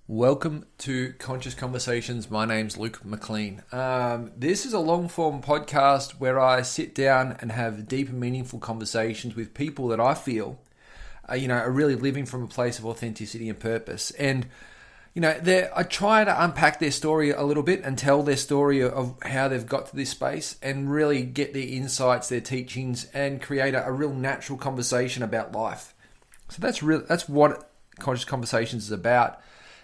Welcome to Conscious Conversations. My name's Luke McLean. This is a long form podcast where I sit down and have deep and meaningful conversations with people that I feel, are really living from a place of authenticity and purpose. And I try to unpack their story a little bit and tell their story of how they've got to this space and really get their insights, their teachings, and create a real natural conversation about life. So that's what Conscious Conversations is about.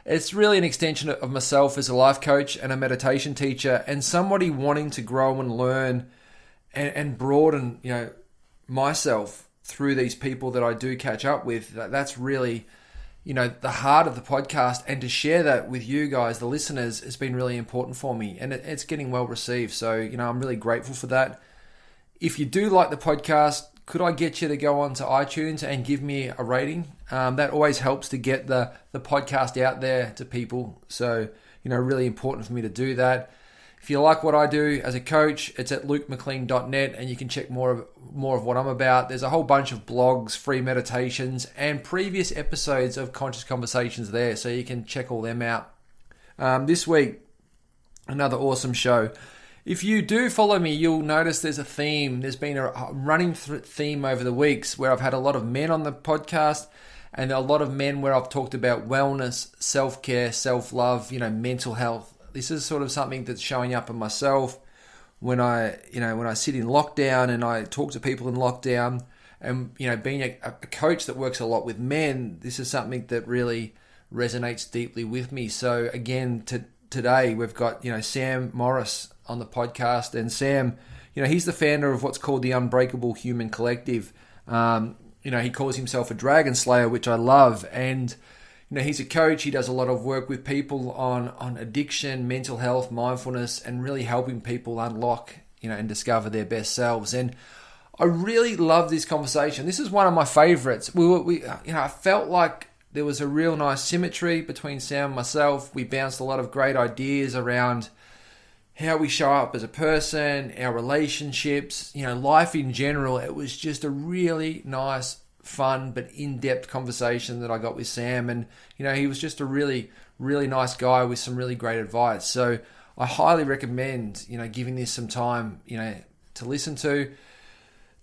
It's really an extension of myself as a life coach and a meditation teacher and somebody wanting to grow and learn and broaden, myself through these people that I do catch up with. That's really, the heart of the podcast, and to share that with you guys, the listeners, has been really important for me, and it's getting well received. So, I'm really grateful for that. If you do like the podcast, could I get you to go on to iTunes and give me a rating? That always helps to get the podcast out there to people. So, really important for me to do that. If you like what I do as a coach, it's at lukemclean.net, and you can check more of what I'm about. There's a whole bunch of blogs, free meditations, and previous episodes of Conscious Conversations there, so you can check all them out. This week, another awesome show. If you do follow me, you'll notice there's a theme. There's been a running theme over the weeks where I've had a lot of men on the podcast, and a lot of men where I've talked about wellness, self-care, self-love, mental health. This is sort of something that's showing up in myself when I sit in lockdown and I talk to people in lockdown. And, being a coach that works a lot with men, this is something that really resonates deeply with me. So again, today we've got, Sam Morris on the podcast, and Sam, he's the founder of what's called the Unbreakable Human Collective. He calls himself a dragon slayer, which I love, and he's a coach. He does a lot of work with people on addiction, mental health, mindfulness, and really helping people unlock, and discover their best selves. And I really love this conversation. This is one of my favorites. I felt like there was a real nice symmetry between Sam and myself. We bounced a lot of great ideas around how we show up as a person, our relationships, life in general. It was just a really nice, fun, but in-depth conversation that I got with Sam. And, he was just a really, really nice guy with some really great advice. So I highly recommend, giving this some time, to listen to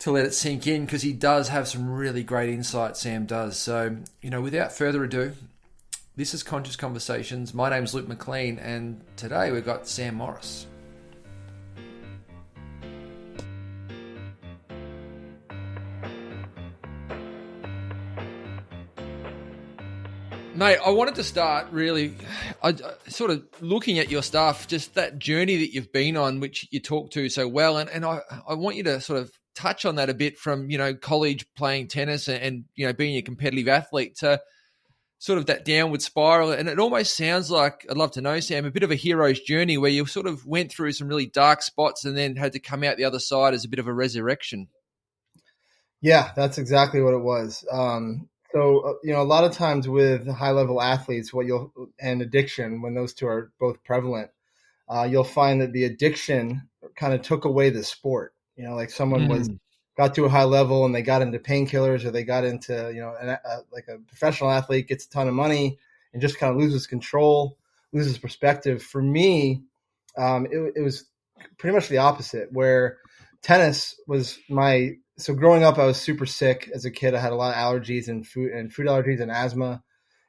let it sink in, because he does have some really great insight, Sam does. So, without further ado, this is Conscious Conversations. My name's Luke McLean, and today we've got Sam Morris. Mate, I wanted to start really sort of looking at your stuff, just that journey that you've been on, which you talk to so well. And I want you to sort of touch on that a bit, from, college playing tennis and being a competitive athlete to sort of that downward spiral. And it almost sounds like, I'd love to know, Sam, a bit of a hero's journey where you sort of went through some really dark spots and then had to come out the other side as a bit of a resurrection. Yeah, that's exactly what it was. A lot of times with high level athletes, and addiction, when those two are both prevalent, you'll find that the addiction kind of took away the sport. Like someone got to a high level and they got into painkillers, or they got into, like a professional athlete gets a ton of money and just kind of loses control, loses perspective. For me, it was pretty much the opposite, where tennis was so growing up, I was super sick as a kid. I had a lot of allergies and food allergies and asthma.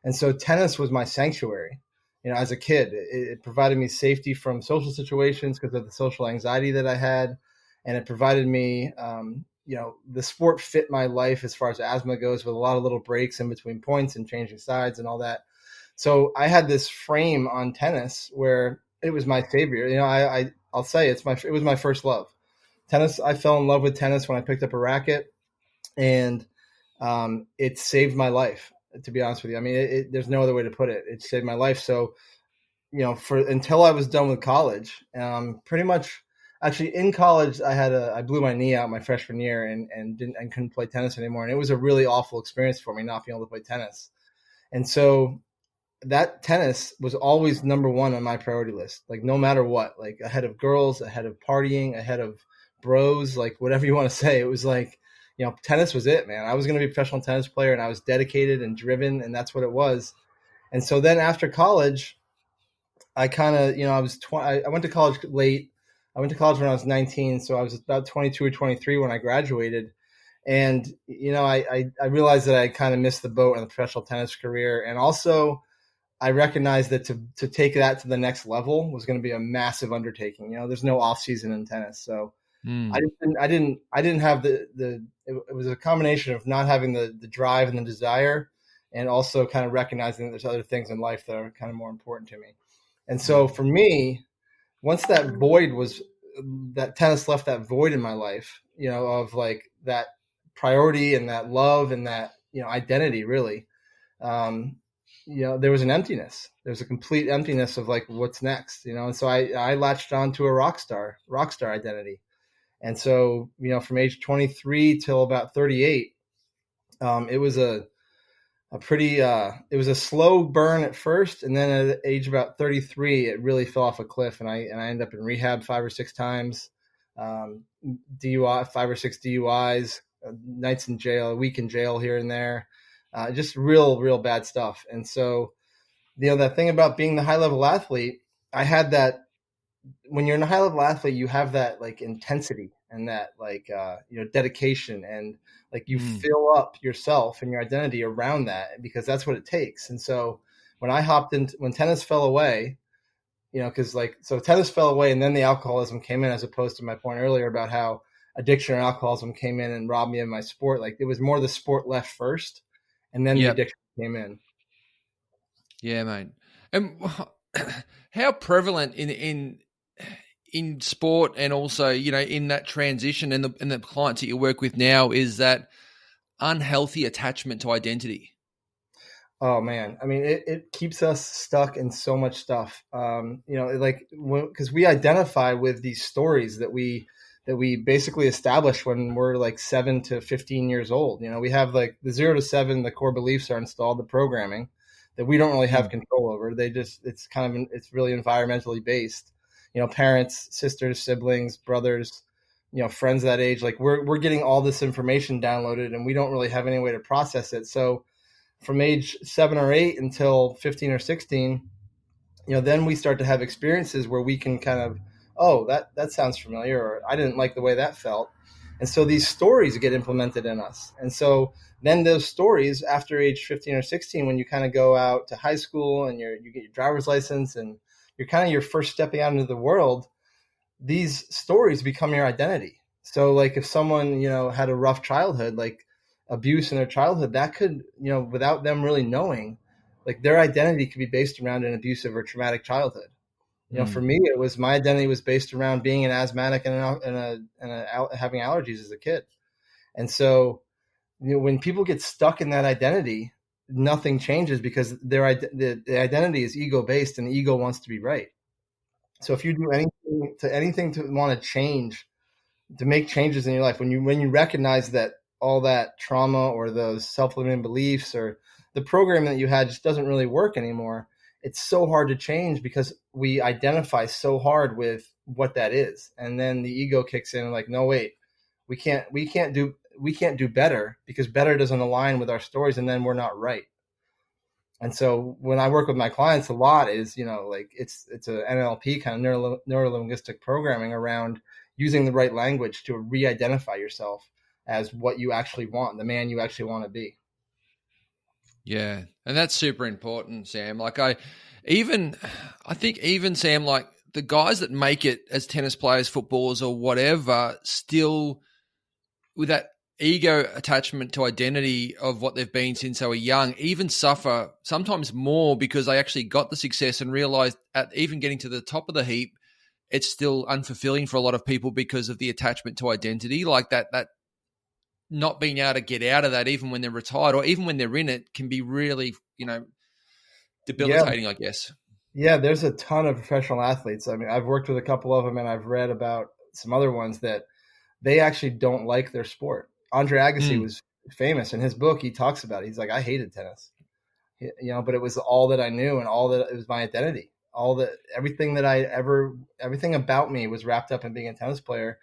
And so tennis was my sanctuary. As a kid, it provided me safety from social situations because of the social anxiety that I had. And it provided me, the sport fit my life as far as asthma goes, with a lot of little breaks in between points and changing sides and all that. So I had this frame on tennis where it was my savior. I'll say it was my first love. Tennis, I fell in love with tennis when I picked up a racket, and it saved my life, to be honest with you. I mean, there's no other way to put it. It saved my life. So, until I was done with college, pretty much, actually in college, I blew my knee out my freshman year and couldn't play tennis anymore. And it was a really awful experience for me, not being able to play tennis. And so that tennis was always number one on my priority list, like no matter what, like ahead of girls, ahead of partying, ahead of bros, like whatever you want to say. It was like, tennis was it, man. I was going to be a professional tennis player, and I was dedicated and driven, and that's what it was. And so then after college, I kind of, I was 20, I went to college late. I went to college when I was 19. So I was about 22 or 23 when I graduated. And, I realized that I kind of missed the boat in the professional tennis career. And also I recognized that to take that to the next level was going to be a massive undertaking. There's no off season in tennis. So Mm. I didn't have it was a combination of not having the drive and the desire, and also kind of recognizing that there's other things in life that are kind of more important to me. And so Mm. for me, once that tennis left that void in my life, of like that priority and that love and that, identity really, um, there was an emptiness. There was a complete emptiness of like, what's next, and so I latched on to a rock star identity. And so, from age 23 till about 38, it was a pretty, it was a slow burn at first. And then at age about 33, it really fell off a cliff. And I ended up in rehab 5 or 6 times, DUI, 5 or 6 DUIs, nights in jail, a week in jail here and there, just real bad stuff. And so, that thing about being the high level athlete, I had that. When you're in a high level athlete, you have that like intensity and that like dedication, and like you Mm. fill up yourself and your identity around that, because that's what it takes. And so when tennis fell away, because so tennis fell away and then the alcoholism came in, as opposed to my point earlier about how addiction or alcoholism came in and robbed me of my sport. Like it was more the sport left first, and then the Yep. addiction came in. Yeah, mate. And how prevalent in sport, and also in that transition, and the clients that you work with now, is that unhealthy attachment to identity? Oh man, I mean, it keeps us stuck in so much stuff. Like because we identify with these stories that we basically establish when we're like 7 to 15 years old. We have like the 0 to 7, the core beliefs are installed, the programming that we don't really have Mm. control over. It's really environmentally based. Parents, sisters, siblings, brothers, friends that age. Like we're getting all this information downloaded, and we don't really have any way to process it. So from age 7 or 8 until 15 or 16, then we start to have experiences where we can kind of, oh, that sounds familiar, or I didn't like the way that felt. And so these stories get implemented in us. And so then those stories after age 15 or 16, when you kind of go out to high school and you get your driver's license and you're kind of your first stepping out into the world, these stories become your identity. So like if someone, had a rough childhood, like abuse in their childhood, that could, without them really knowing, like their identity could be based around an abusive or traumatic childhood. For Mm. me, it was my identity was based around being an asthmatic and having allergies as a kid. And so, when people get stuck in that identity, nothing changes, because the identity is ego based, and the ego wants to be right. So if you do anything to want to change, to make changes in your life, when you recognize that all that trauma or those self-limiting beliefs or the program that you had just doesn't really work anymore, it's so hard to change, because we identify so hard with what that is. And then the ego kicks in and like, no, wait, we can't do better, because better doesn't align with our stories, and then we're not right. And so when I work with my clients, a lot is, like it's a NLP kind of neuro linguistic programming around using the right language to re-identify yourself as what you actually want, the man you actually want to be. Yeah, and that's super important, Sam. I think even Sam, like the guys that make it as tennis players, footballers, or whatever, still with that ego attachment to identity of what they've been since they were young, even suffer sometimes more, because they actually got the success and realized at even getting to the top of the heap, it's still unfulfilling for a lot of people because of the attachment to identity. Like that not being able to get out of that, even when they're retired or even when they're in it, can be really, Yeah. debilitating, I guess. Yeah. There's a ton of professional athletes. I mean, I've worked with a couple of them, and I've read about some other ones that they actually don't like their sport. Andre Agassi Mm. was famous. In his book, he talks about it. He's like, I hated tennis. But it was all that I knew, and all that it was my identity. Everything about me was wrapped up in being a tennis player.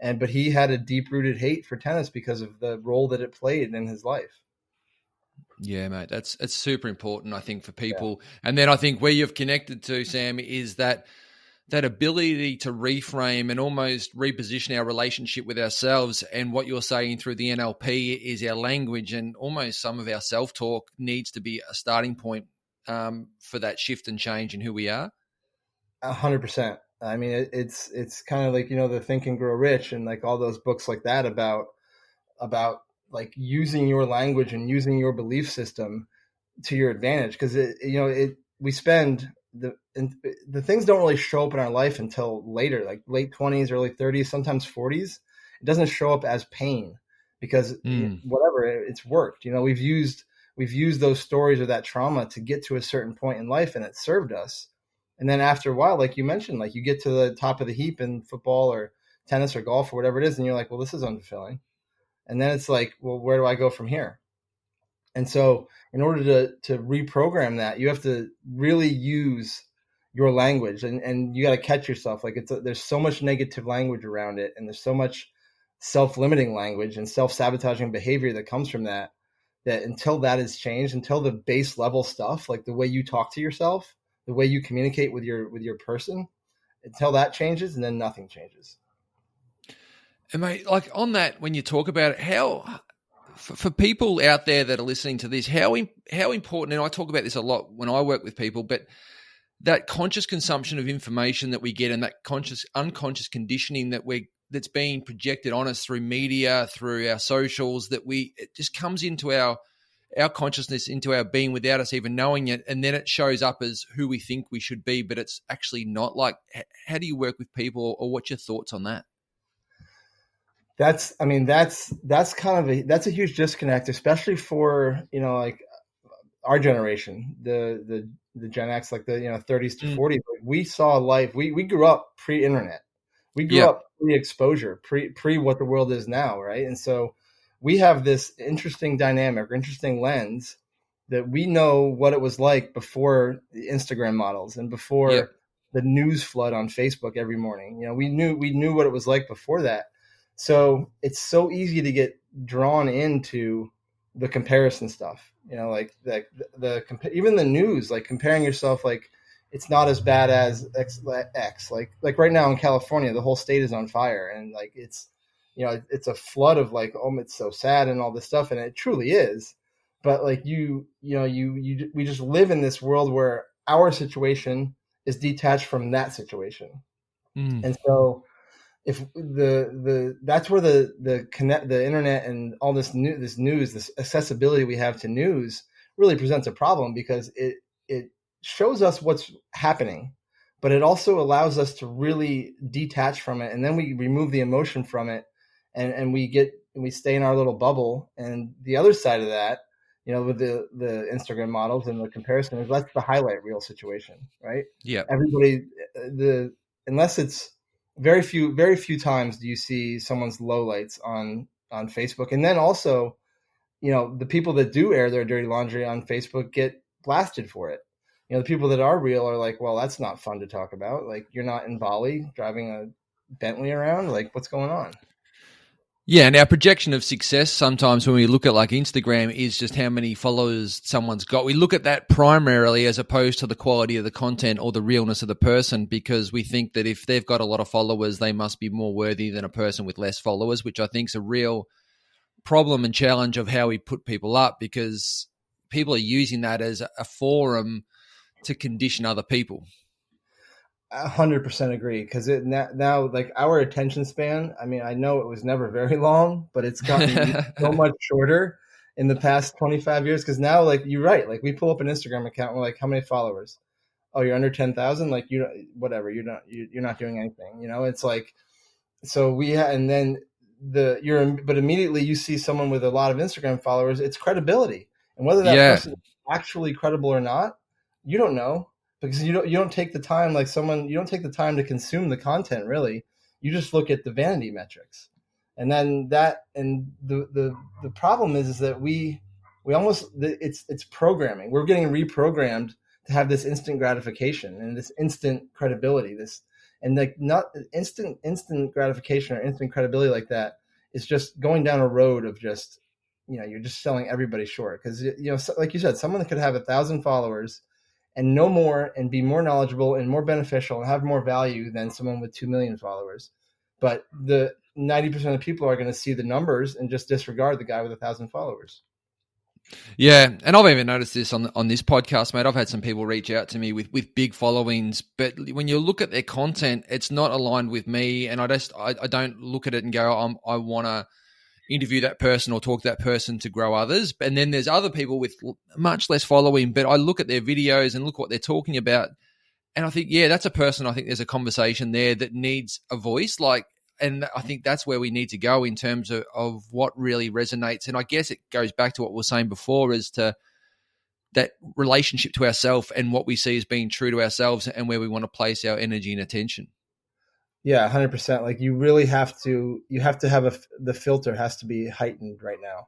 But he had a deep rooted hate for tennis because of the role that it played in his life. Yeah, mate, it's super important, I think, for Yeah. people. And then I think where you've connected to, Sam, is that ability to reframe and almost reposition our relationship with ourselves. And what you're saying through the NLP is our language, and almost some of our self-talk needs to be a starting point for that shift and change in who we are. 100%. I mean, it's kind of like, the Think and Grow Rich and like all those books like that about like using your language and using your belief system to your advantage. Because we spend the things don't really show up in our life until later, like late 20s, early 30s, sometimes 40s. It doesn't show up as pain because whatever, it's worked. We've used those stories or that trauma to get to a certain point in life, and it served us. And then after a while, like you mentioned, like you get to the top of the heap in football or tennis or golf or whatever it is, and you're like, well, this is unfulfilling. And then it's like, well, where do I go from here? And so in order to reprogram that, you have to really use your language, and you got to catch yourself. Like there's so much negative language around it, and there's so much self-limiting language and self-sabotaging behavior that comes from that until that is changed, until the base level stuff, like the way you talk to yourself, the way you communicate with your person, until that changes, and then nothing changes. And mate, like on that, when you talk about it, how for people out there that are listening to this, how important, and I talk about this a lot when I work with people, but that conscious consumption of information that we get and that unconscious conditioning that's being projected on us through media, through our socials, it just comes into our consciousness, into our being without us even knowing it. And then it shows up as who we think we should be, but it's actually not. Like, how do you work with people, or what's your thoughts on that? That's that's a huge disconnect, especially for, like our generation, the Gen X, like the 30s to 40s. Like we saw life. We grew up pre-internet. We grew Yep. up pre-exposure, pre what the world is now, right? And so we have this interesting dynamic or interesting lens that we know what it was like before the Instagram models and before Yep. the news flood on Facebook every morning. We knew what it was like before that. So it's so easy to get drawn into the comparison stuff. Like even the news, like comparing yourself, like it's not as bad as X. Like right now in California, the whole state is on fire, and like it's a flood of like, oh, it's so sad and all this stuff, and it truly is. But like we just live in this world where our situation is detached from that situation, and so if that's where the internet and all this news, this accessibility we have to news really presents a problem, because it shows us what's happening, but it also allows us to really detach from it, and then we remove the emotion from it, and we stay in our little bubble. And the other side of that, with the Instagram models and the comparison, is that's the highlight reel situation, right? Yeah. Everybody, unless it's very few times do you see someone's lowlights on Facebook. And then also, the people that do air their dirty laundry on Facebook get blasted for it. The people that are real are like, well, that's not fun to talk about. Like, you're not in Bali driving a Bentley around. Like, what's going on? Yeah, and our projection of success sometimes when we look at like Instagram is just how many followers someone's got. We look at that primarily as opposed to the quality of the content or the realness of the person, because we think that if they've got a lot of followers, they must be more worthy than a person with less followers, which I think is a real problem and challenge of how we put people up, because people are using that as a forum to condition other people. 100% agree, because now like our attention span, I mean, I know it was never very long, but it's gotten so much shorter in the past 25 years. Because now, like, you're right, like we pull up an Instagram account and we're like, how many followers? Oh, you're under 10,000. Like, whatever, you're not doing anything. It's like, so and then but immediately you see someone with a lot of Instagram followers, it's credibility, and whether that person is actually credible or not, you don't know, because you don't take the time, like you don't take the time to consume the content, really. You just look at the vanity metrics. And then the problem is that we almost, it's programming. We're getting reprogrammed to have this instant gratification and this instant credibility, and like not instant gratification or instant credibility like that is just going down a road of just you're just selling everybody short. Because like you said, someone could have 1,000 followers and no more, and be more knowledgeable and more beneficial and have more value than someone with 2 million followers. But the 90% of people are going to see the numbers and just disregard the guy with 1,000 followers. Yeah, and I've even noticed this on this podcast, mate. I've had some people reach out to me with big followings, but when you look at their content, it's not aligned with me, and I don't look at it and go, I want to interview that person or talk to that person to grow others. And then there's other people with much less following, but I look at their videos and look what they're talking about, and I think, yeah, that's a person. I think there's a conversation there that needs a voice, and I think that's where we need to go in terms of what really resonates. And I guess it goes back to what we were saying before, as to that relationship to ourselves and what we see as being true to ourselves and where we want to place our energy and attention. Yeah, 100%. Like you really have to have the filter has to be heightened right now,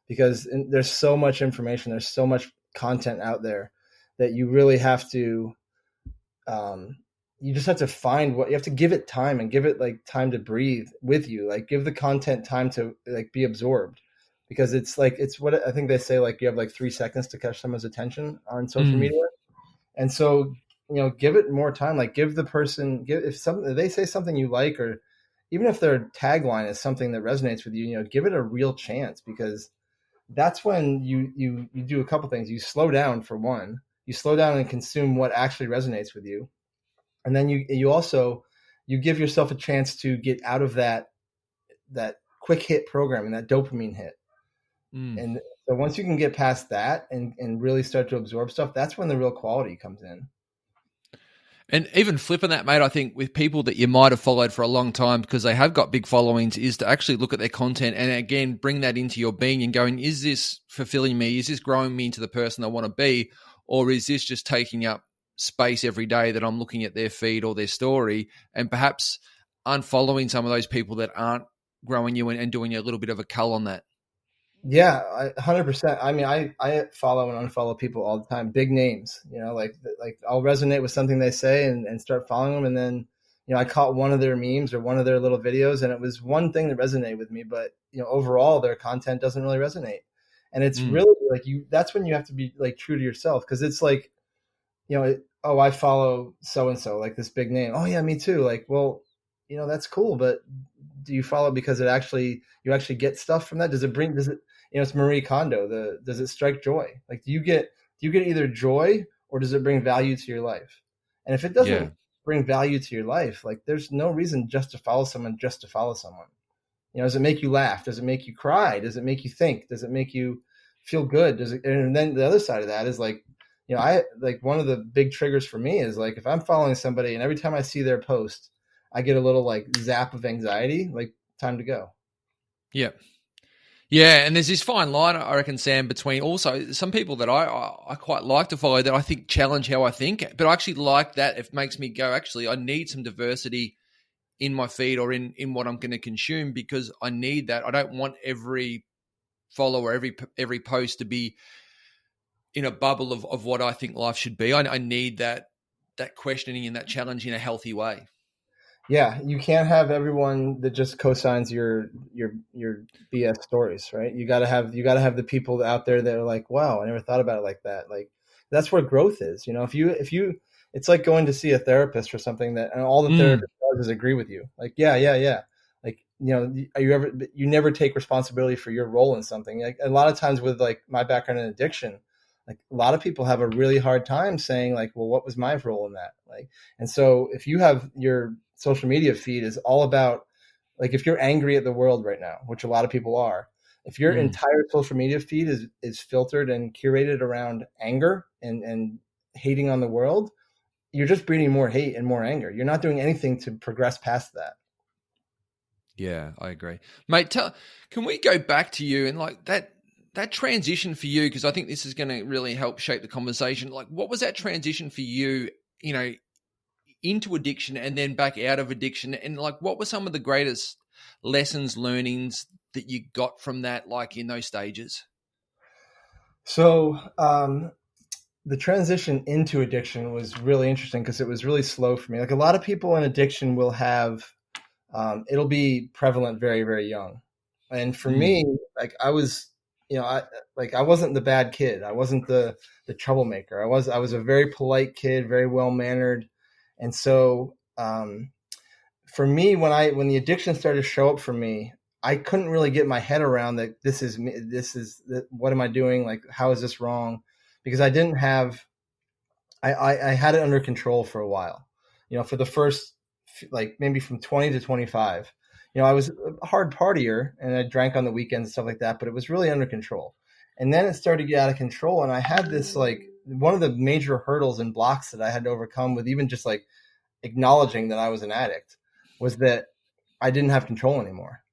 because there's so much information, there's so much content out there that you really have to, you just have to find you have to give it time, and give it like time to breathe with you. Like give the content time to like be absorbed, because it's what I think they say, like you have like 3 seconds to catch someone's attention on social media. And so, give it more time. Like give the person, if they say something you like, or even if their tagline is something that resonates with you, give it a real chance, because that's when you do a couple things. You slow down, for one. You slow down and consume what actually resonates with you. And then you also give yourself a chance to get out of that quick hit programming, that dopamine hit. And so once you can get past that and really start to absorb stuff, that's when the real quality comes in. And even flipping that, mate, I think with people that you might have followed for a long time because they have got big followings, is to actually look at their content and, again, bring that into your being and going, is this fulfilling me? Is this growing me into the person I want to be? Or is this just taking up space every day that I'm looking at their feed or their story, and perhaps unfollowing some of those people that aren't growing you and doing you a little bit of a cull on that? Yeah, 100%. I mean, I follow and unfollow people all the time, big names, like I'll resonate with something they say and start following them. And then, I caught one of their memes or one of their little videos, and it was one thing that resonated with me, but overall their content doesn't really resonate. And it's really like that's when you have to be like true to yourself. Cause it's like, oh, I follow so-and-so, like this big name. Oh yeah, me too. Like, well, that's cool, but do you follow because you actually get stuff from that? Does it, it's Marie Kondo. Does it strike joy? Like, do you get either joy, or does it bring value to your life? And if it doesn't bring value to your life, like there's no reason just to follow someone. Does it make you laugh? Does it make you cry? Does it make you think? Does it make you feel good? And then the other side of that is like, I like, one of the big triggers for me is like, if I'm following somebody and every time I see their post, I get a little like zap of anxiety, like time to go. Yeah. Yeah. And there's this fine line, I reckon, Sam, between also some people that I quite like to follow that I think challenge how I think, but I actually like that. It makes me go, actually, I need some diversity in my feed or in what I'm going to consume, because I need that. I don't want every follower, every post to be in a bubble of what I think life should be. I need that questioning and that challenge in a healthy way. Yeah, you can't have everyone that just co-signs your BS stories, right? You got to have the people out there that are like, wow, I never thought about it like that. Like, that's where growth is. If you, it's like going to see a therapist for something that, and all the therapist does is agree with you. Like, yeah. Like, you never take responsibility for your role in something. Like, a lot of times with like my background in addiction, like a lot of people have a really hard time saying like, well, what was my role in that? Like, and so if you have your social media feed is all about, like, if you're angry at the world right now, which a lot of people are, if your entire social media feed is filtered and curated around anger and hating on the world, you're just breeding more hate and more anger. You're not doing anything to progress past that. Yeah, I agree. Mate, can we go back to you and like that transition for you? Because I think this is going to really help shape the conversation. Like, what was that transition for you, into addiction and then back out of addiction? And like, what were some of the greatest lessons, learnings that you got from that, like in those stages? So, the transition into addiction was really interesting because it was really slow for me. Like, a lot of people in addiction will have, it'll be prevalent very, very young. And for me, like, I was I wasn't the bad kid. I wasn't the troublemaker. I was a very polite kid, very well mannered, and so for me, when the addiction started to show up for me, I couldn't really get my head around that this is me. What am I doing? Like, how is this wrong? Because I didn't have I had it under control for a while. For the first, like, maybe from 20 to 25. I was a hard partier and I drank on the weekends and stuff like that, but it was really under control. And then it started to get out of control. And I had this, like, one of the major hurdles and blocks that I had to overcome with even just like acknowledging that I was an addict was that I didn't have control anymore.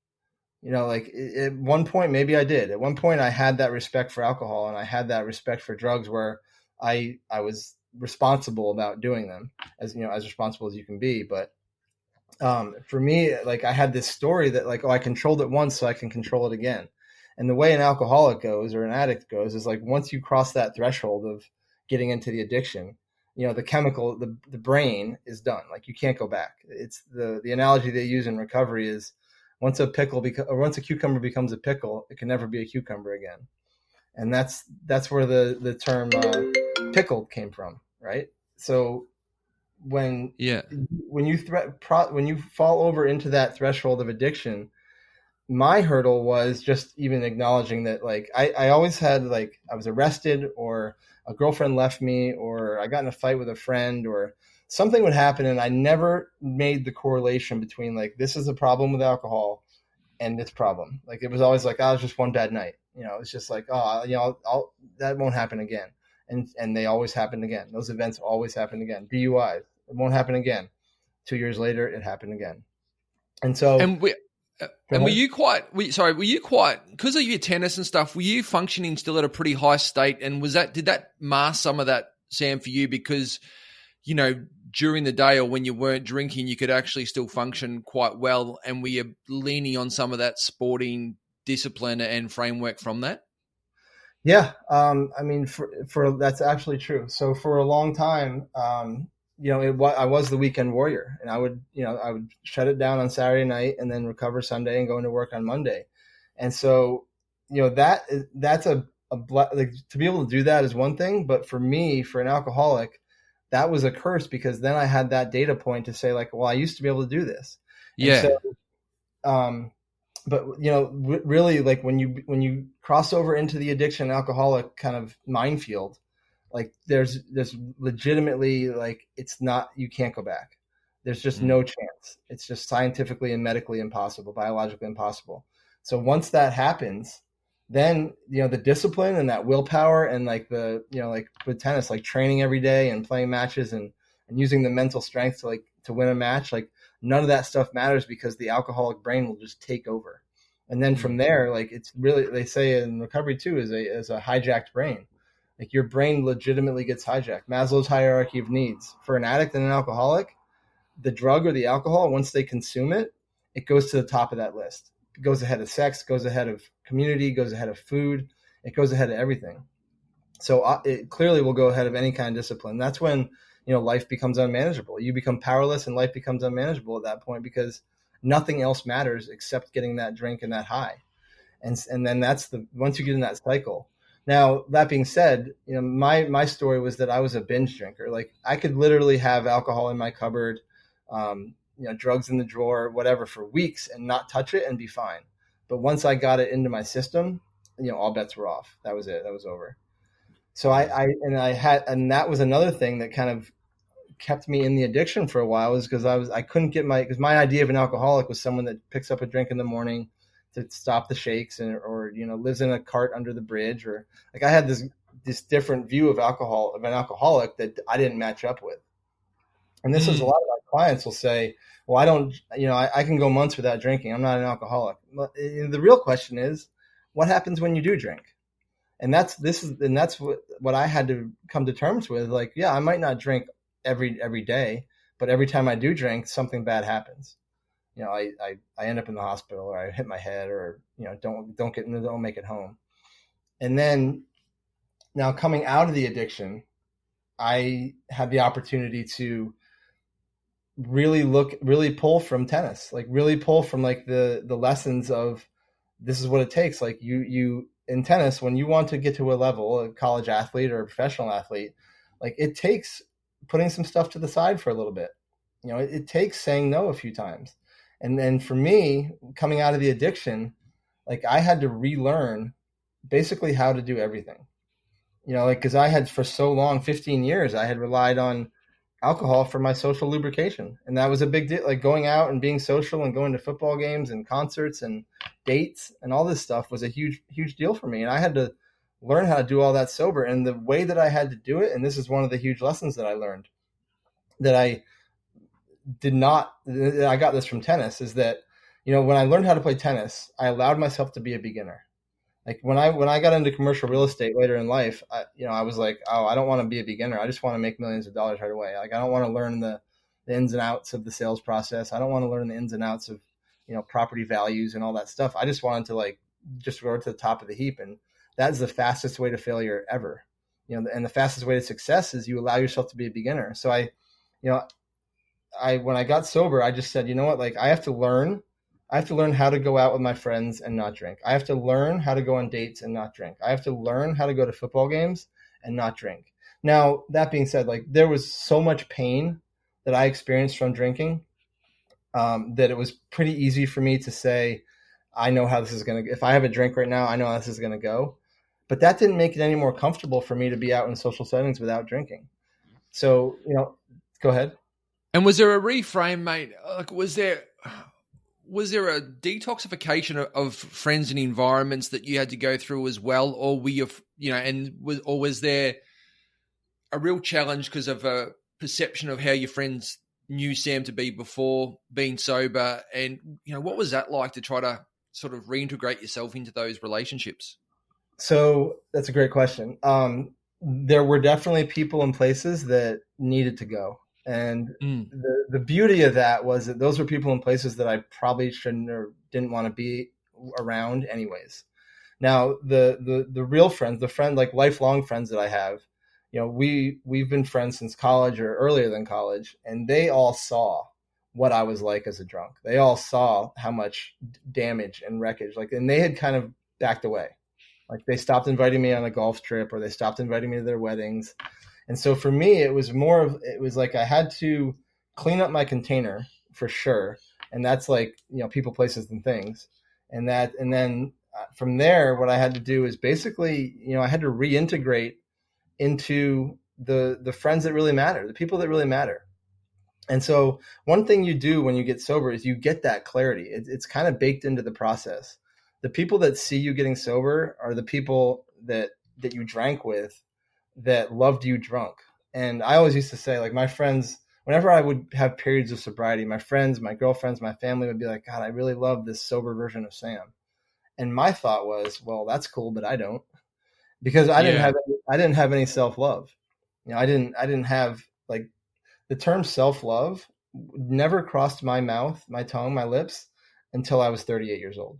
Like, at one point, maybe I did. At one point, I had that respect for alcohol and I had that respect for drugs where I was responsible about doing them, as responsible as you can be. But for me, like, I had this story that, like, oh, I controlled it once, so I can control it again. And the way an alcoholic goes, or an addict goes, is like, once you cross that threshold of getting into the addiction, the chemical, the brain is done. Like, you can't go back. It's the analogy they use in recovery is once a cucumber becomes a pickle, it can never be a cucumber again. And that's where the term pickled came from, right? So when you fall over into that threshold of addiction, my hurdle was just even acknowledging that, like, I always had, like, I was arrested, or a girlfriend left me, or I got in a fight with a friend, or something would happen, and I never made the correlation between, like, this is a problem with alcohol and this problem. Like, it was always like, oh, it was just one bad night. It's just like, oh, that won't happen again. And they always happened again. Those events always happened again. DUIs, it won't happen again. 2 years later, it happened again. And so, were you quite, because of your tennis and stuff, were you functioning still at a pretty high state? And did that mask some of that, Sam, for you? Because, during the day or when you weren't drinking, you could actually still function quite well. And were you leaning on some of that sporting discipline and framework from that? Yeah. I mean, for that's actually true. So for a long time, I was the weekend warrior, and I would shut it down on Saturday night and then recover Sunday and go into work on Monday. And so, that's like, to be able to do that is one thing, but for me, for an alcoholic, that was a curse, because then I had that data point to say, like, well, I used to be able to do this. Yeah. And so, but really, like, when you cross over into the addiction alcoholic kind of minefield, like, there's legitimately, like, it's not, you can't go back. There's just no chance. It's just scientifically and medically impossible, biologically impossible. So once that happens, then, the discipline and that willpower and, like, like with tennis, like training every day and playing matches and using the mental strength to win a match, like, none of that stuff matters, because the alcoholic brain will just take over. And then from there, like, it's really, they say in recovery too, is a hijacked brain. Like, your brain legitimately gets hijacked. Maslow's hierarchy of needs. For an addict and an alcoholic, the drug or the alcohol, once they consume it, it goes to the top of that list. It goes ahead of sex, goes ahead of community, goes ahead of food. It goes ahead of everything. So it clearly will go ahead of any kind of discipline. That's when, life becomes unmanageable. You become powerless and life becomes unmanageable at that point, because nothing else matters except getting that drink and that high. And then once you get in that cycle. Now, that being said, my story was that I was a binge drinker. Like, I could literally have alcohol in my cupboard, drugs in the drawer, whatever, for weeks and not touch it and be fine. But once I got it into my system, all bets were off. That was it. That was over. So and that was another thing that kind of kept me in the addiction for a while, was because I couldn't get because my idea of an alcoholic was someone that picks up a drink in the morning to stop the shakes, or lives in a cart under the bridge, or, like, I had this different view of an alcoholic that I didn't match up with. And this is a lot of my clients will say, well, I don't, I can go months without drinking. I'm not an alcoholic. But the real question is, what happens when you do drink? And that's what I had to come to terms with. Like, yeah, I might not drink every day, but every time I do drink, something bad happens. I end up in the hospital, or I hit my head, or, don't make it home. And then, now, coming out of the addiction, I had the opportunity to really pull from tennis, like really pull from, like, the lessons of, this is what it takes. Like, you in tennis, when you want to get to a level, a college athlete or a professional athlete, like it takes putting some stuff to the side for a little bit. It takes saying no a few times. And then for me, coming out of the addiction, like I had to relearn basically how to do everything. Like, because I had for so long, 15 years, I had relied on alcohol for my social lubrication. And that was a big deal. Like going out and being social and going to football games and concerts and dates and all this stuff was a huge, huge deal for me. And I had to learn how to do all that sober. And the way that I had to do it, and this is one of the huge lessons that I learned that I got this from tennis, is that, when I learned how to play tennis, I allowed myself to be a beginner. Like when I got into commercial real estate later in life, I was like, oh, I don't want to be a beginner. I just want to make millions of dollars right away. Like I don't want to learn the ins and outs of the sales process. I don't want to learn the ins and outs of, property values and all that stuff. I just wanted to just go to the top of the heap. And that's the fastest way to failure ever. And the fastest way to success is you allow yourself to be a beginner. So when I got sober, I just said, you know what, like I have to learn how to go out with my friends and not drink. I have to learn how to go on dates and not drink. I have to learn how to go to football games and not drink. Now, that being said, like there was so much pain that I experienced from drinking that it was pretty easy for me to say, I know how this is going to, if I have a drink right now, I know how this is going to go. But that didn't make it any more comfortable for me to be out in social settings without drinking. So, go ahead. And was there a reframe, mate? Like, was there a detoxification of friends and environments that you had to go through as well, or were you, was there a real challenge because of a perception of how your friends knew Sam to be before being sober, and what was that like to try to sort of reintegrate yourself into those relationships? So that's a great question. There were definitely people and places that needed to go. And the beauty of that was that those were people and places that I probably shouldn't or didn't want to be around anyways. Now, the real friends, like lifelong friends that I have, we've been friends since college or earlier than college, and they all saw what I was like as a drunk. They all saw how much damage and wreckage, and they had kind of backed away. Like they stopped inviting me on a golf trip, or they stopped inviting me to their weddings. And so for me, it was like I had to clean up my container for sure. And that's like, people, places, and things. And then from there, what I had to do is basically, I had to reintegrate into the friends that really matter, the people that really matter. And so one thing you do when you get sober is you get that clarity. It's kind of baked into the process. The people that see you getting sober are the people that you drank with, that loved you drunk. And I always used to say, like, my friends, whenever I would have periods of sobriety, my friends, my girlfriends, my family would be like, God, I really love this sober version of Sam. And my thought was, well, that's cool, but I don't, because I didn't have any self-love. I didn't have, like, the term self-love never crossed my mouth, my tongue, my lips until I was 38 years old.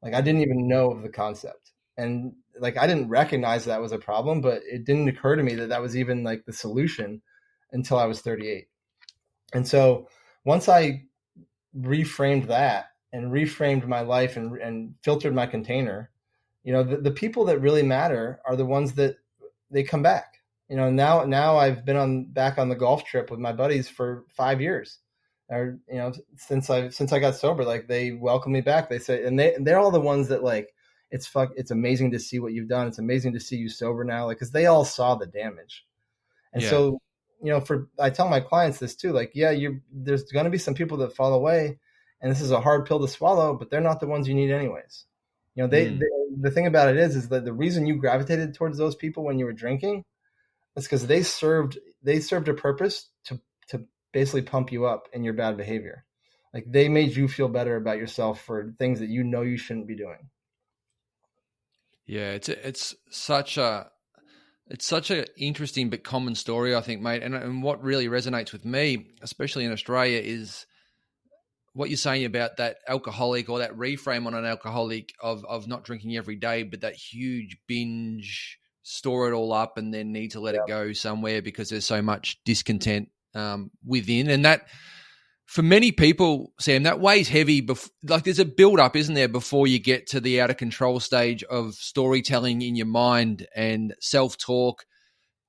Like I didn't even know of the concept. And like, I didn't recognize that was a problem, but it didn't occur to me that was even like the solution until I was 38. And so once I reframed that and reframed my life and filtered my container, the people that really matter are the ones that they come back. Now I've been back on the golf trip with my buddies for 5 years. Or, since I got sober, like they welcome me back. They say, and they're all the ones that like, it's amazing to see what you've done. It's amazing to see you sober now. Like, cause they all saw the damage. And so, I tell my clients this too, like, there's going to be some people that fall away, and this is a hard pill to swallow, but they're not the ones you need anyways. The thing about it is that the reason you gravitated towards those people when you were drinking is because they served a purpose to basically pump you up in your bad behavior. Like they made you feel better about yourself for things that you shouldn't be doing. Yeah, it's such an interesting but common story, I think, mate. And what really resonates with me, especially in Australia, is what you're saying about that alcoholic, or that reframe on an alcoholic of not drinking every day, but that huge binge, store it all up and then need to let it go somewhere because there's so much discontent within. And that, for many people, Sam, that weighs heavy. Like there's a build up, isn't there, before you get to the out of control stage of storytelling in your mind and self talk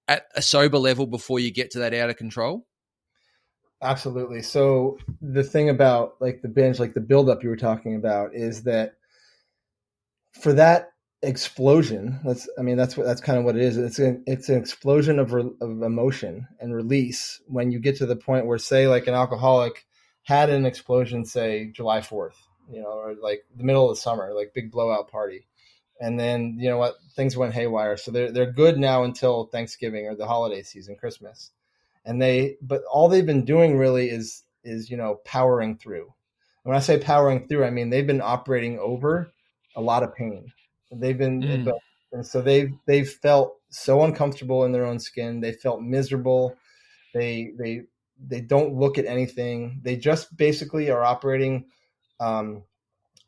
at a sober level before you get to that out of control. Absolutely. So the thing about like the binge, like the buildup you were talking about, is that for that explosion, that's kind of what it is. It's an explosion of emotion and release when you get to the point where, say, like an alcoholic had an explosion, say July 4th, or like the middle of the summer, like big blowout party, and then you know what, things went haywire. So they're good now until Thanksgiving or the holiday season, Christmas, but all they've been doing really is powering through. When I say powering through, I mean they've been operating over a lot of pain. They've been, Mm. and so they've felt so uncomfortable in their own skin. They felt miserable. They don't look at anything. They just basically are operating um,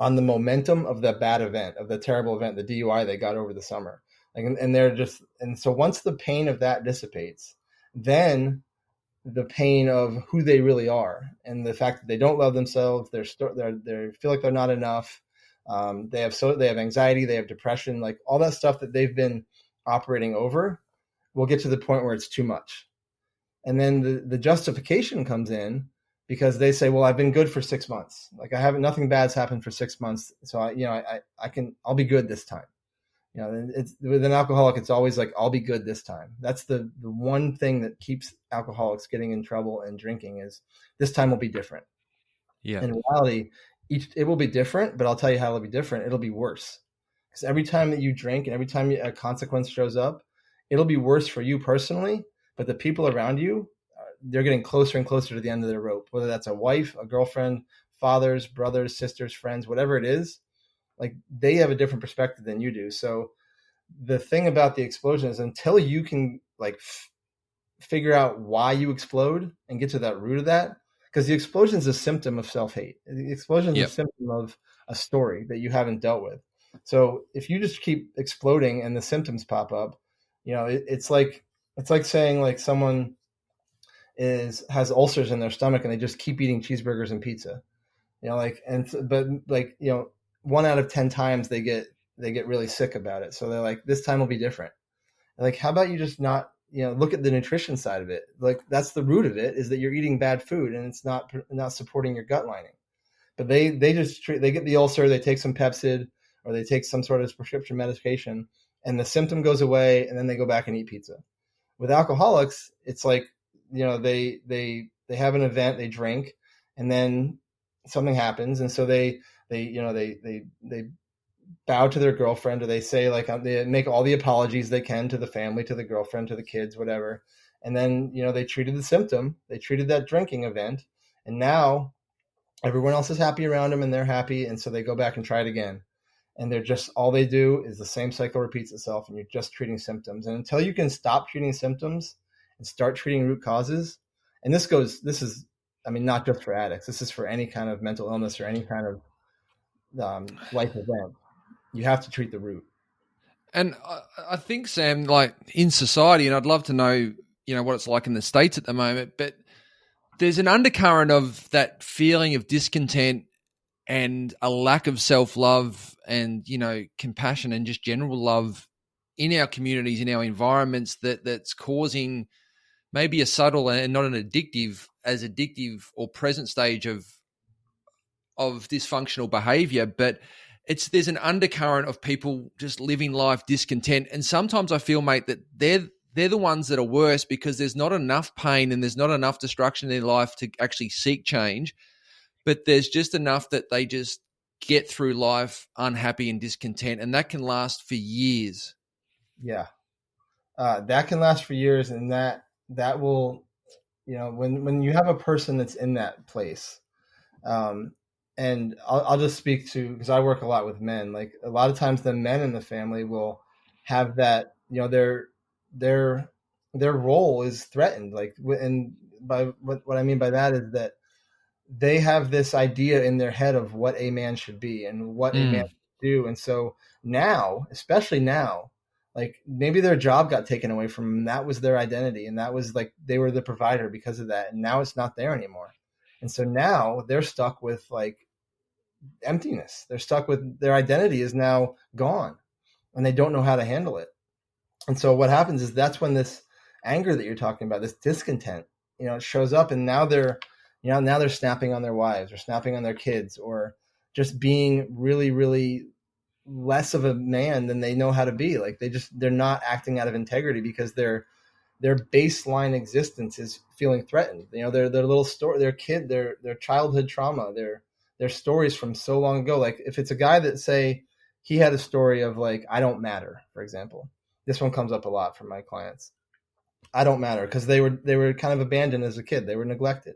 on the momentum of the bad event, of the terrible event, the DUI they got over the summer. Like, and they're just, and so once the pain of that dissipates, then the pain of who they really are and the fact that they don't love themselves, they feel like they're not enough. They have anxiety, they have depression, like all that stuff that they've been operating over will get to the point where it's too much. And then the justification comes in because they say, well, I've been good for 6 months. Like nothing bad's happened for 6 months. So I'll be good this time. It's with an alcoholic, it's always like, I'll be good this time. That's the one thing that keeps alcoholics getting in trouble and drinking is this time will be different. Yeah. In reality, it will be different, but I'll tell you how it'll be different. It'll be worse. Because every time that you drink and every time a consequence shows up, it'll be worse for you personally, but the people around you, they're getting closer and closer to the end of their rope, whether that's a wife, a girlfriend, fathers, brothers, sisters, friends, whatever it is. Like they have a different perspective than you do. So the thing about the explosion is until you can like figure out why you explode and get to that root of that, because the explosion is a symptom of self-hate. The explosion is Yep. a symptom of a story that you haven't dealt with. So if you just keep exploding and the symptoms pop up, it's like saying like someone has ulcers in their stomach and they just keep eating cheeseburgers and pizza. But 1 out of 10 times they get really sick about it. So they're like, this time will be different. Like, how about you just not, look at the nutrition side of it. Like that's the root of it, is that you're eating bad food and it's not supporting your gut lining. But they get the ulcer, they take some Pepcid or they take some sort of prescription medication and the symptom goes away and then they go back and eat pizza. With alcoholics, it's like, they have an event, they drink, and then something happens, and so they bow to their girlfriend, or they say like they make all the apologies they can to the family, to the girlfriend, to the kids, whatever, and then they treated the symptom, they treated that drinking event, and now everyone else is happy around them, and they're happy, and so they go back and try it again, and they're just all they do is the same cycle repeats itself, and you're just treating symptoms, and until you can stop treating symptoms and start treating root causes, and this is, I mean, not just for addicts. This is for any kind of mental illness or any kind of life event. You have to treat the root. And I think, Sam, like in society, and I'd love to know, what it's like in the States at the moment, but there's an undercurrent of that feeling of discontent and a lack of self-love and, compassion and just general love in our communities, in our environments that's causing maybe a subtle and not an addictive or present stage of dysfunctional behavior, but there's an undercurrent of people just living life discontent. And sometimes I feel, mate, that they're the ones that are worse because there's not enough pain and there's not enough destruction in their life to actually seek change, but there's just enough that they just get through life unhappy and discontent, and that can last for years. Yeah. That can last for years, and that will, when you have a person that's in that place, and I'll just speak to, because I work a lot with men, like a lot of times the men in the family will have that, their role is threatened. Like, and by what I mean by that is that they have this idea in their head of what a man should be and what a man should do. And so now, especially now, like maybe their job got taken away from them. That was their identity. And that was like, they were the provider because of that. And now it's not there anymore. And so now they're stuck with like emptiness. They're stuck with their identity is now gone and they don't know how to handle it. And so what happens is that's when this anger that you're talking about, this discontent, it shows up, and now they're snapping on their wives or snapping on their kids, or just being really, really less of a man than they know how to be. Like they're not acting out of integrity because their baseline existence is feeling threatened. Their little story, their childhood trauma, their stories from so long ago. Like if it's a guy that say he had a story of like, I don't matter, for example. This one comes up a lot from my clients. I don't matter because they were kind of abandoned as a kid. They were neglected,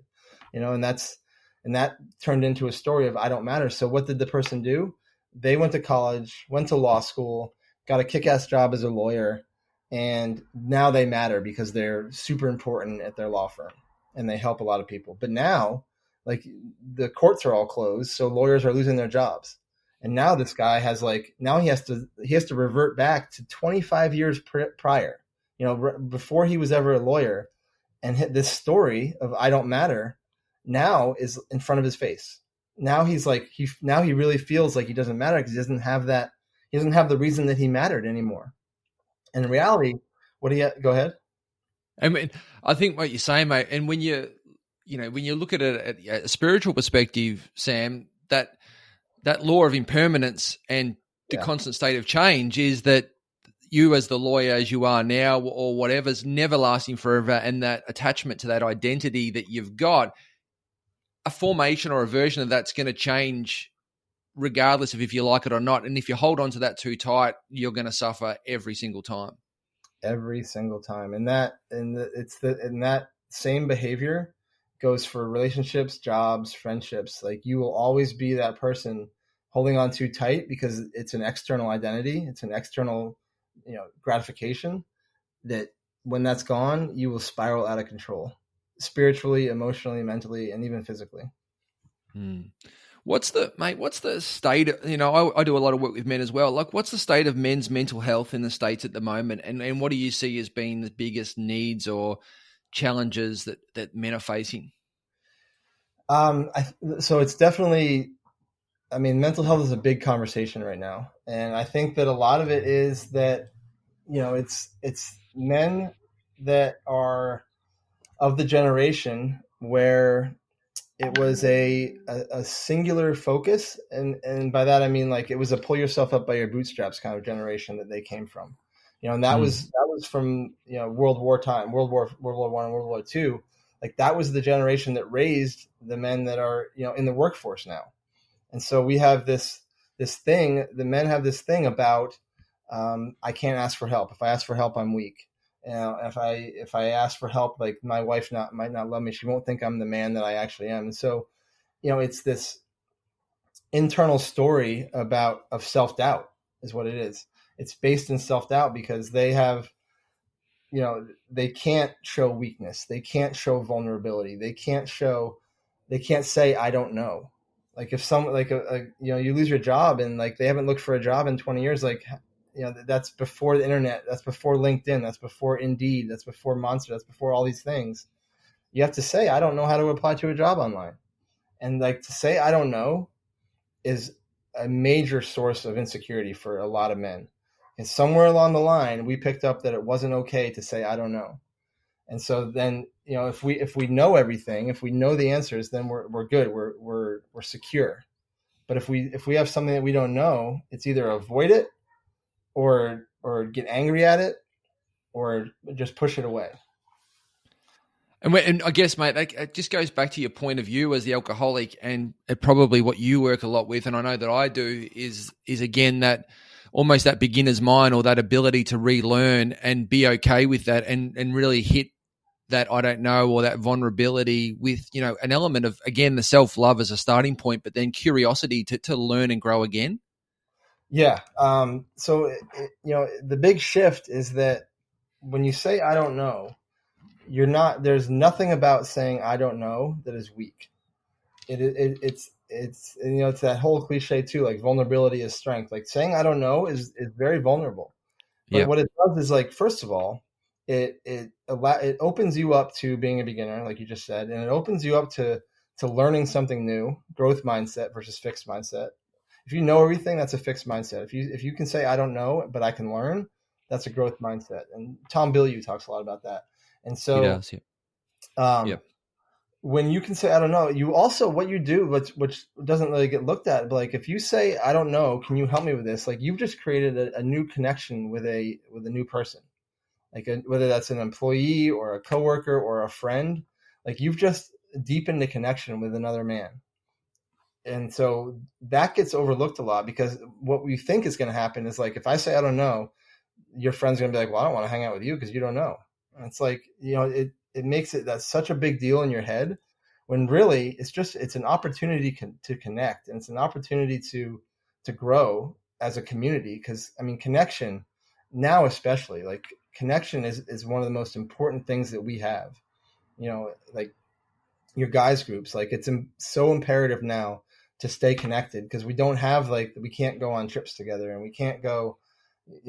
and that turned into a story of I don't matter. So what did the person do? They went to college, went to law school, got a kick-ass job as a lawyer, and now they matter because they're super important at their law firm and they help a lot of people. But now, like the courts are all closed, so lawyers are losing their jobs. And now this guy has he has to revert back to 25 years prior, before he was ever a lawyer, and this story of I don't matter now is in front of his face. Now he's like he really feels like he doesn't matter because he doesn't have the reason that he mattered anymore. And in reality, go ahead. I mean, I think what you're saying, mate, and when you look at it at a spiritual perspective, Sam, that law of impermanence and the constant state of change is that you as the lawyer as you are now or whatever's never lasting forever, and that attachment to that identity that you've got, a formation or a version of that's going to change regardless of if you like it or not. And if you hold on to that too tight, you're going to suffer every single time. Every single time. And that same behavior goes for relationships, jobs, friendships. Like you will always be that person holding on too tight because it's an external identity. It's an external, gratification that when that's gone, you will spiral out of control spiritually, emotionally, mentally, and even physically. What's the state of, I do a lot of work with men as well. Like what's the state of men's mental health in the States at the moment? And what do you see as being the biggest needs or challenges that men are facing? So it's definitely, mental health is a big conversation right now. And I think that a lot of it is that, it's men that are of the generation where it was a singular focus. And by that, I mean, like it was a pull yourself up by your bootstraps kind of generation that they came from, and that was from, World War time, World War I and World War II. Like that was the generation that raised the men that are, in the workforce now. And so we have this thing, the men have this thing about, I can't ask for help. If I ask for help, I'm weak. If I ask for help, like my wife might not love me. She won't think I'm the man that I actually am. And so, it's this internal story of self-doubt is what it is. It's based in self-doubt because they have, they can't show weakness. They can't show vulnerability. They can't say, I don't know. Like if someone you lose your job and like they haven't looked for a job in 20 years, like, that's before the internet, that's before LinkedIn, that's before Indeed, that's before Monster, that's before all these things. You have to say, I don't know how to apply to a job online. And like to say, I don't know is a major source of insecurity for a lot of men. And somewhere along the line, we picked up that it wasn't okay to say, I don't know. And so then, if we know everything, if we know the answers, then we're good. We're secure. But if we have something that we don't know, it's either avoid it or get angry at it or just push it away. And I guess, mate, it just goes back to your point of view as the alcoholic, and probably what you work a lot with, and I know that I do, is again that almost that beginner's mind or that ability to relearn and be okay with that and really hit that I don't know or that vulnerability with, an element of, again, the self-love as a starting point, but then curiosity to learn and grow again. Yeah. So, the big shift is that when you say, I don't know, there's nothing about saying, I don't know that is weak. It's it's that whole cliche too, like vulnerability is strength. Like saying, I don't know is very vulnerable. But what it does is like, first of all, it opens you up to being a beginner, like you just said, and it opens you up to to learning something new, growth mindset versus fixed mindset. If you know everything, that's a fixed mindset. If you can say I don't know, but I can learn, that's a growth mindset. And Tom Bilyeu talks a lot about that. And He so does. Yeah. um, Yep. when you can say I don't know, you also what you do, which doesn't really get looked at, but like if you say I don't know, can you help me with this? Like you've just created a new connection with a new person, like whether that's an employee or a coworker or a friend. Like you've just deepened the connection with another man. And so that gets overlooked a lot because what we think is going to happen is like if I say I don't know, your friend's going to be like, well, I don't want to hang out with you because you don't know. And it's like, it makes it that's such a big deal in your head when really it's an opportunity to connect, and it's an opportunity to grow as a community. Because I mean, connection now, especially like connection is one of the most important things that we have, like your guys groups, like it's so imperative now to stay connected because we don't have we can't go on trips together and we can't go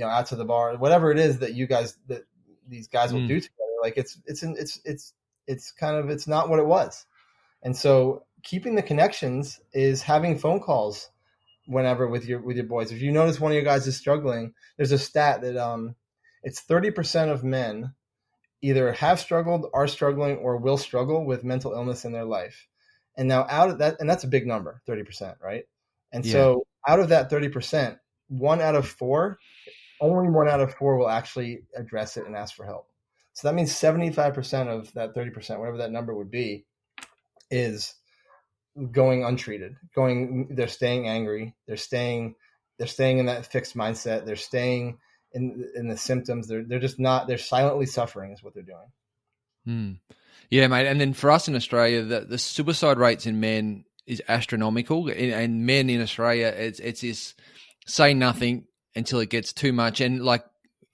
out to the bar, whatever it is that these guys will do together. Like it's kind of, it's not what it was. And so keeping the connections is having phone calls whenever with your boys. If you notice one of your guys is struggling, there's a stat that it's 30% of men either have struggled, are struggling, or will struggle with mental illness in their life. And now out of that, and that's a big number, 30%, right? And Yeah. so out of that 30%, only one out of four will actually address it and ask for help. So that means 75% of that 30%, whatever that number would be, is going untreated. They're staying angry. They're staying in that fixed mindset. They're staying in the symptoms. They're just not. They're silently suffering, is what they're doing. Yeah, mate. And then for us in Australia, the suicide rates in men is astronomical. And men in Australia, it's this say nothing until it gets too much. And like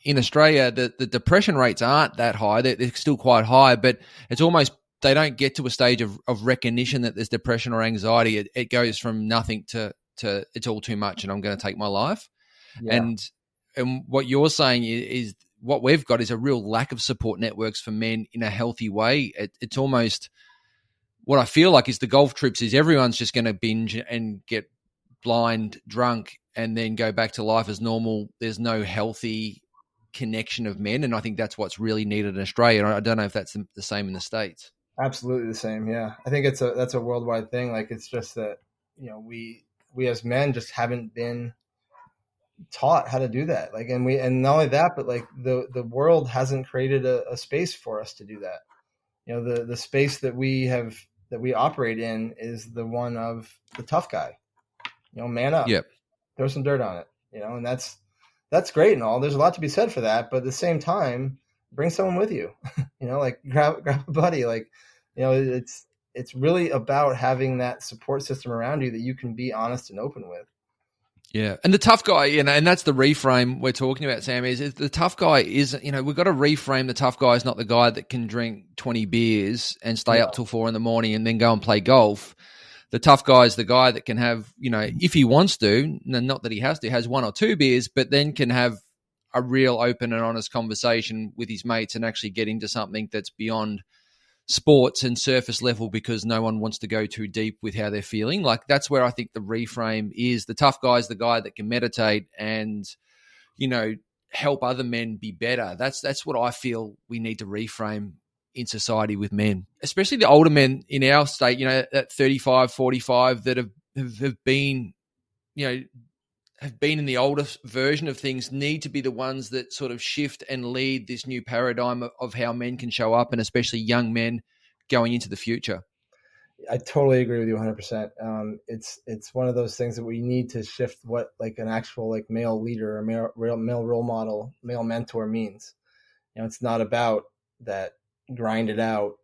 in Australia, the depression rates aren't that high. They're still quite high, but it's almost they don't get to a stage of recognition that there's depression or anxiety. It goes from nothing to it's all too much and I'm going to take my life. Yeah. And what you're saying is what we've got is a real lack of support networks for men in a healthy way. It's almost what I feel like is the golf trips is everyone's just going to binge and get blind drunk and then go back to life as normal. There's no healthy connection of men. And I think that's what's really needed in Australia. I don't know if that's the same in the States. Absolutely the same. Yeah. I think that's a worldwide thing. Like it's just that, we as men just haven't been taught how to do that. Like, and not only that, but like the world hasn't created a space for us to do that. The space that we operate in is the one of the tough guy, man up, Yep. throw some dirt on it, and that's great and all. There's a lot to be said for that, but at the same time, bring someone with you, like grab a buddy, like, it's really about having that support system around you that you can be honest and open with. Yeah. And the tough guy, and that's the reframe we're talking about, Sam, is the tough guy is, we've got to reframe the tough guy is not the guy that can drink 20 beers and stay up till 4 a.m. and then go and play golf. The tough guy is the guy that can have, if he wants to, not that he has 1 or 2 beers, but then can have a real open and honest conversation with his mates and actually get into something that's beyond sports and surface level because no one wants to go too deep with how they're feeling. Like that's where I think the reframe is. The tough guy is the guy that can meditate and, help other men be better. That's what I feel we need to reframe in society with men, especially the older men in our state, at 35, 45 that have been, have been in the older version of things need to be the ones that sort of shift and lead this new paradigm of how men can show up, and especially young men going into the future. I totally agree with you 100%. It's one of those things that we need to shift what like an actual like male leader or male role model, male mentor means. It's not about that grind it out,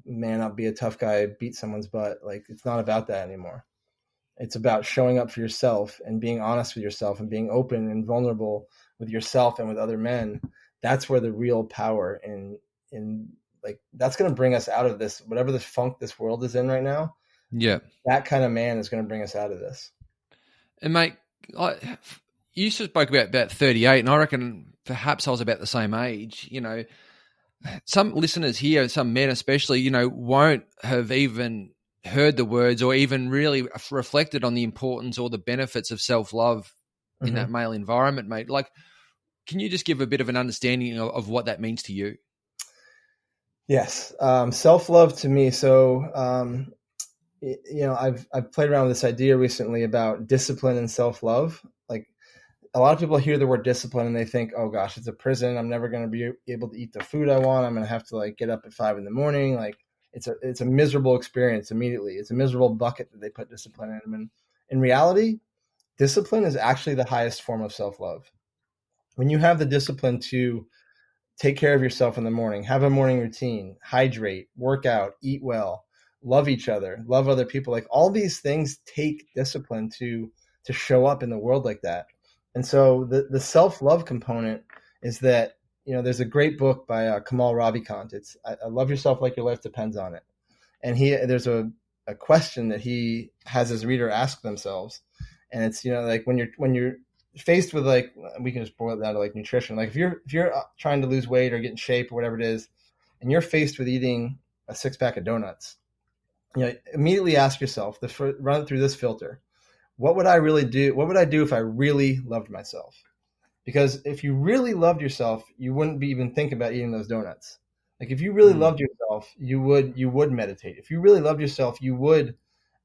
man up, be a tough guy, beat someone's butt. Like it's not about that anymore. It's about showing up for yourself and being honest with yourself and being open and vulnerable with yourself and with other men. That's where the real power in like that's going to bring us out of this, whatever this funk this world is in right now. Yeah. That kind of man is going to bring us out of this. And mate, you spoke about 38 and I reckon perhaps I was about the same age, some listeners here, some men especially, won't have even heard the words or even really reflected on the importance or the benefits of self-love in that male environment, mate. Like, can you just give a bit of an understanding of what that means to you? Yes. Self-love to me. So, I've played around with this idea recently about discipline and self-love. Like, a lot of people hear the word discipline and they think, oh gosh, it's a prison. I'm never going to be able to eat the food I want. I'm going to have to get up at 5 a.m. Like, it's a miserable experience immediately. It's a miserable bucket that they put discipline in. And in reality, discipline is actually the highest form of self-love. When you have the discipline to take care of yourself in the morning, have a morning routine, hydrate, work out, eat well, love each other, love other people, like all these things take discipline to show up in the world like that. And so the self-love component is that, there's a great book by Kamal Ravikant. It's I Love Yourself Like Your Life Depends on It. And there's a question that he has his reader ask themselves. And it's, like when you're faced with, like, we can just boil it down to like nutrition. Like if you're trying to lose weight or get in shape or whatever it is, and you're faced with eating a 6-pack of donuts, immediately ask yourself, run it through this filter. What would I really do? What would I do if I really loved myself? Because if you really loved yourself, you wouldn't be even think about eating those donuts. Like if you really loved yourself, you would meditate. If you really loved yourself, you would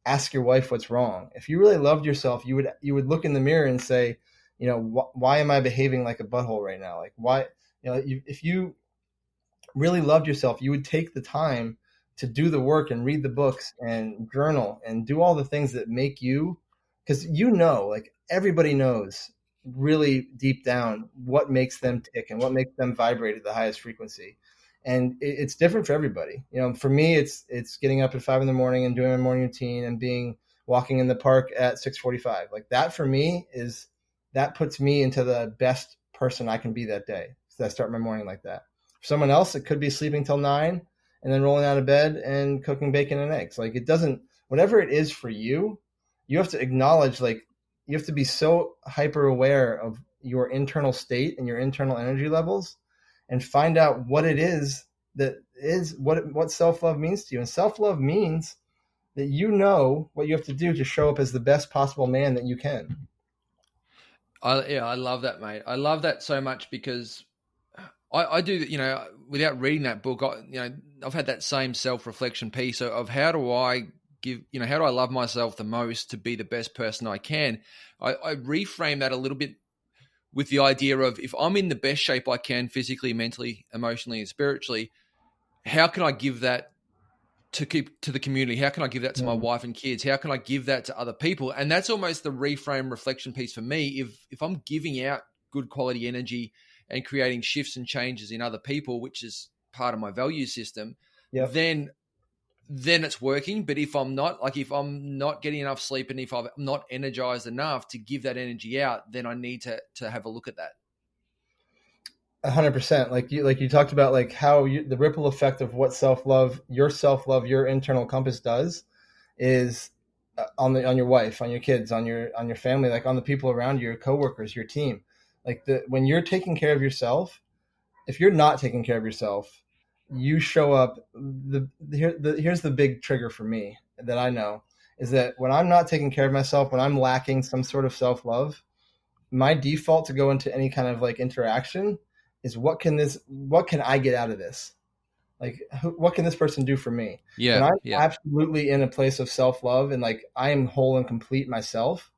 ask your wife what's wrong. If you really loved yourself, you would look in the mirror and say, why am I behaving like a butthole right now? Like why, if you really loved yourself, you would take the time to do the work and read the books and journal and do all the things that make you, because like everybody knows really deep down what makes them tick and what makes them vibrate at the highest frequency. And it's different for everybody. For me, it's getting up at 5 a.m. and doing my morning routine and walking in the park at 6:45. Like that for me that puts me into the best person I can be that day. So I start my morning like that. For someone else, it could be sleeping till 9 and then rolling out of bed and cooking bacon and eggs. Like whatever it is for you, you have to acknowledge, like you have to be so hyper aware of your internal state and your internal energy levels and find out what it is what self-love means to you. And self-love means that what you have to do to show up as the best possible man that you can. I love that, mate. I love that so much because I do, without reading that book, I've had that same self-reflection piece of how do I love myself the most to be the best person I can. I reframe that a little bit with the idea of if I'm in the best shape I can physically, mentally, emotionally, and spiritually, how can I give that to the community? How can I give that to my wife and kids? How can I give that to other people? And that's almost the reframe reflection piece for me. If I'm giving out good quality energy and creating shifts and changes in other people, which is part of my value system, then it's working. But if I'm not getting enough sleep and if I'm not energized enough to give that energy out, then I need to have a look at that. 100%. Like you talked about, like how the ripple effect of what your internal compass does is on your wife, on your kids, on your family, like on the people around you, your coworkers, your team. Like when you're taking care of yourself, if you're not taking care of yourself, you show up. Here's the big trigger for me that I know is that when I'm not taking care of myself, when I'm lacking some sort of self-love, my default to go into any kind of like interaction is what can I get out of this? Like, what can this person do for me? Yeah. When I'm absolutely in a place of self-love and like I am whole and complete myself,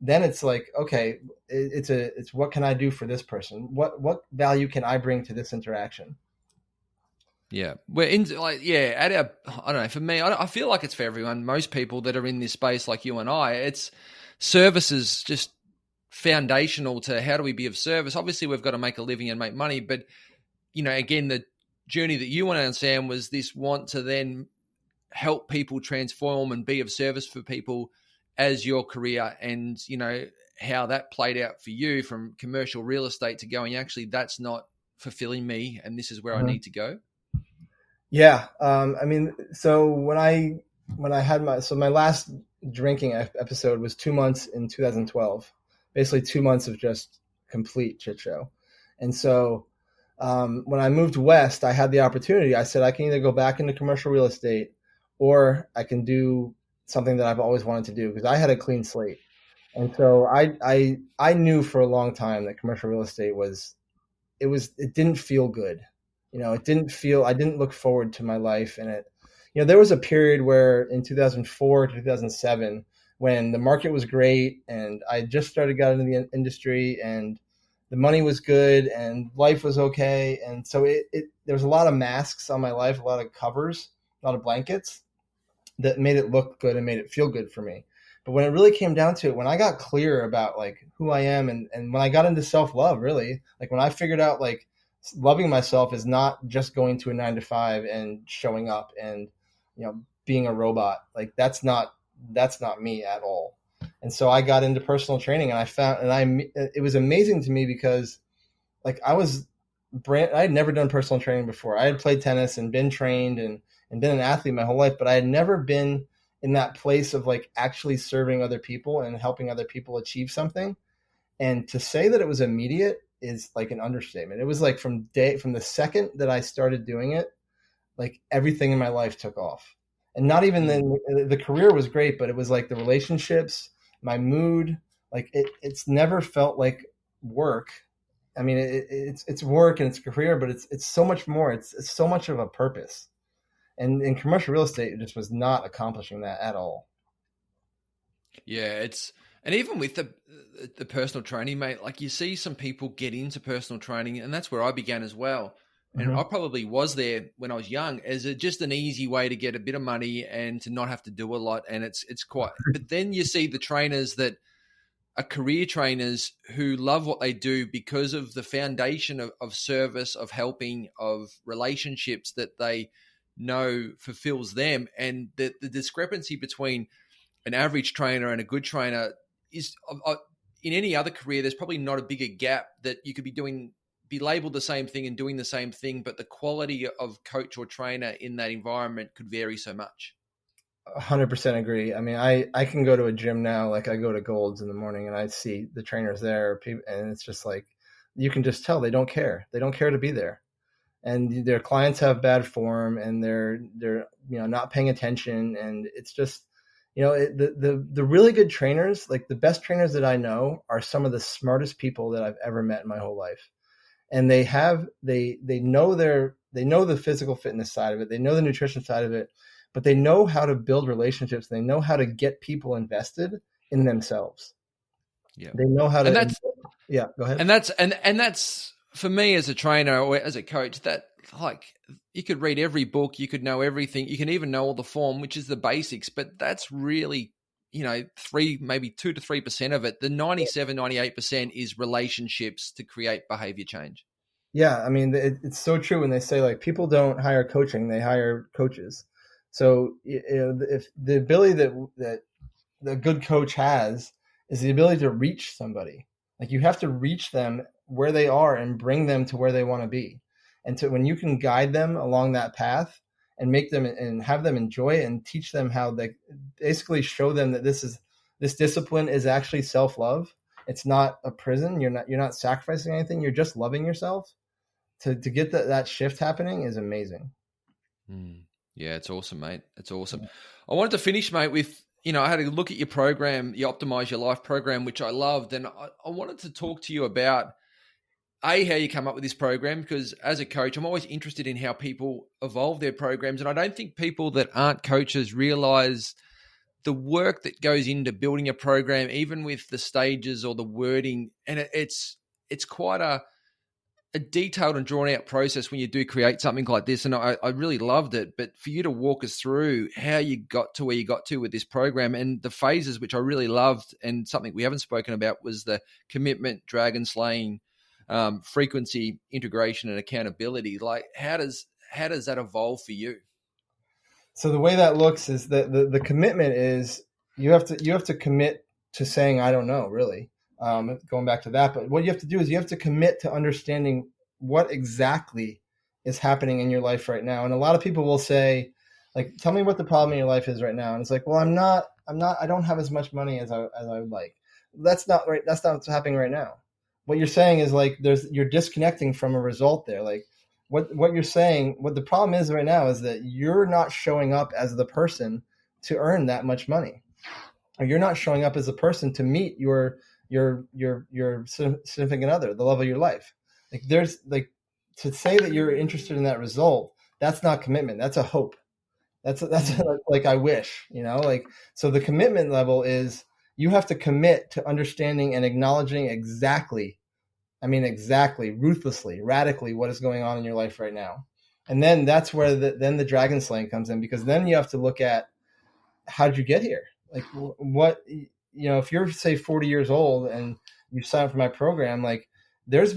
then it's like, okay, it's what can I do for this person? What value can I bring to this interaction? Yeah. We're in I don't know, for me, I feel like it's for everyone. Most people that are in this space like you and I, it's service is just foundational to how do we be of service. Obviously we've got to make a living and make money, but again, the journey that you want to understand was this want to then help people transform and be of service for people as your career, and how that played out for you from commercial real estate to going, actually that's not fulfilling me and this is where I need to go. Yeah. So when I had my last drinking episode was 2 months in 2012, basically 2 months of just complete shit show. And so when I moved west, I had the opportunity. I said I can either go back into commercial real estate, or I can do something that I've always wanted to do, because I had a clean slate. And so I knew for a long time that commercial real estate it didn't feel good. I didn't look forward to my life in it. There was a period where in 2004 to 2007, when the market was great and I just got into the industry, and the money was good and life was okay. And so there was a lot of masks on my life, a lot of covers, a lot of blankets that made it look good and made it feel good for me. But when it really came down to it, when I got clear about like who I am, and when I got into self-love, really, like when I figured out like loving myself is not just going to a 9 to 5 and showing up and, being a robot, like that's not me at all. And so I got into personal training, and it was amazing to me, because like I had never done personal training before. I had played tennis and been trained and been an athlete my whole life, but I had never been in that place of like actually serving other people and helping other people achieve something. And to say that it was immediate is like an understatement. It was like from the second that I started doing it, like everything in my life took off. And not even then, the career was great, but it was like the relationships, my mood, like it's never felt like work. I mean, it's work and it's career, but it's so much more. It's so much of a purpose. And in commercial real estate, it just was not accomplishing that at all. Yeah, and even with the personal training, mate, like you see some people get into personal training, and that's where I began as well. And I probably was there when I was young as just an easy way to get a bit of money and to not have to do a lot. And it's quite, but then you see the trainers that are career trainers who love what they do because of the foundation of service, of helping, of relationships that they know fulfills them. And the discrepancy between an average trainer and a good trainer is in any other career, there's probably not a bigger gap that you could be labeled the same thing and doing the same thing, but the quality of coach or trainer in that environment could vary so much. 100% agree. I mean, I can go to a gym now, like I go to Gold's in the morning and I see the trainers there, and it's just like, you can just tell they don't care. They don't care to be there. And their clients have bad form, and they're not paying attention. And it's just, the really good trainers, like the best trainers that I know, are some of the smartest people that I've ever met in my whole life. And they know the physical fitness side of it. They know the nutrition side of it, but they know how to build relationships. They know how to get people invested in themselves. Yeah. They know how to, yeah, go ahead. And that's for me as a trainer or as a coach, that like you could read every book, you could know everything, you can even know all the form, which is the basics, but that's really, maybe 2 to 3% of it. The 97, 98% is relationships to create behavior change. Yeah. I mean, it's so true when they say like people don't hire coaching, they hire coaches. So if the ability that the good coach has is the ability to reach somebody, like you have to reach them where they are and bring them to where they want to be. And when you can guide them along that path and make them and have them enjoy it and teach them how they basically show them that this discipline is actually self-love. It's not a prison. You're not sacrificing anything. You're just loving yourself. To get that shift happening is amazing. Yeah, it's awesome, mate. It's awesome. I wanted to finish, mate, with, I had a look at your program, your Optimize Your Life program, which I loved. And I wanted to talk to you about, how you come up with this program, because as a coach, I'm always interested in how people evolve their programs. And I don't think people that aren't coaches realize the work that goes into building a program, even with the stages or the wording. And it's quite a detailed and drawn out process when you do create something like this. And I really loved it. But for you to walk us through how you got to where you got to with this program and the phases, which I really loved, and something we haven't spoken about was the commitment, dragon slaying, frequency, integration, and accountability. Like how does that evolve for you? So the way that looks is that the commitment is you have to commit to saying, I don't know, really. Going back to that, but what you have to do is you have to commit to understanding what exactly is happening in your life right now. And a lot of people will say, like, tell me what the problem in your life is right now. And it's like, well, I don't have as much money as I would like. That's not right. That's not what's happening right now. what you're saying is like you're disconnecting from a result there. Like what you're saying, what the problem is right now is that you're not showing up as the person to earn that much money, or you're not showing up as a person to meet your significant other, the love of your life. Like there's like to say that you're interested in that result, that's not commitment. That's a hope. That's like I wish, like so the commitment level is you have to commit to understanding and acknowledging exactly, I mean exactly, ruthlessly, radically what is going on in your life right now. And then that's where then the dragon slaying comes in, because then you have to look at how did you get here? Like what, if you're say 40 years old and you sign up for my program, like there's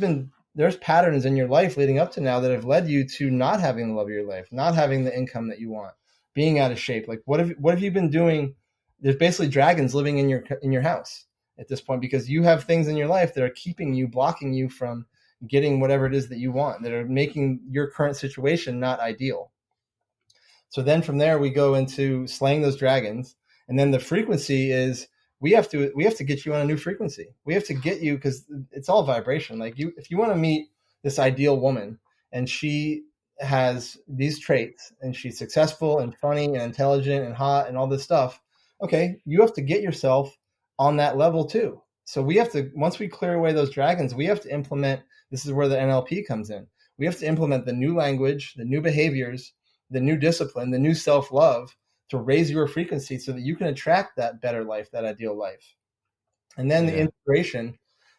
patterns in your life leading up to now that have led you to not having the love of your life, not having the income that you want, being out of shape. Like what have you been doing? There's basically dragons living in your house at this point, because you have things in your life that are keeping you, blocking you from getting whatever it is that you want, that are making your current situation not ideal. So then from there we go into slaying those dragons, and then the frequency is we have to get you on a new frequency. We have to get you, because it's all vibration. Like if you want to meet this ideal woman and she has these traits and she's successful and funny and intelligent and hot and all this stuff, okay, you have to get yourself on that level too. So we have to, once we clear away those dragons, we have to implement, this is where the NLP comes in. We have to implement the new language, the new behaviors, the new discipline, the new self-love to raise your frequency so that you can attract that better life, that ideal life. And then the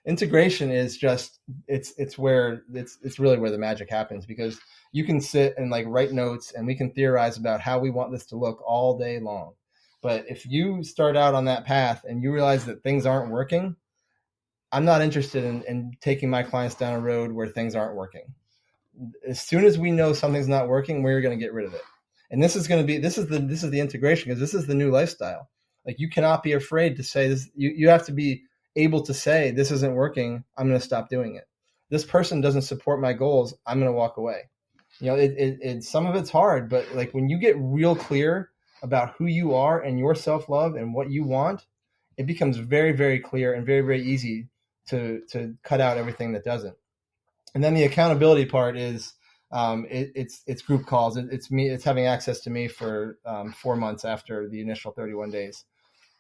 integration is just, it's really where the magic happens, because you can sit and like write notes and we can theorize about how we want this to look all day long. But if you start out on that path and you realize that things aren't working, I'm not interested in taking my clients down a road where things aren't working. As soon as we know something's not working, we're going to get rid of it. And this is the integration, because this is the new lifestyle. Like you cannot be afraid to say this. You have to be able to say, this isn't working. I'm going to stop doing it. This person doesn't support my goals. I'm going to walk away. Some of it's hard, but like when you get real clear about who you are and your self-love and what you want, it becomes very, very clear and very, very easy to cut out everything that doesn't. And then the accountability part is it's group calls. It's having access to me for 4 months after the initial 31 days.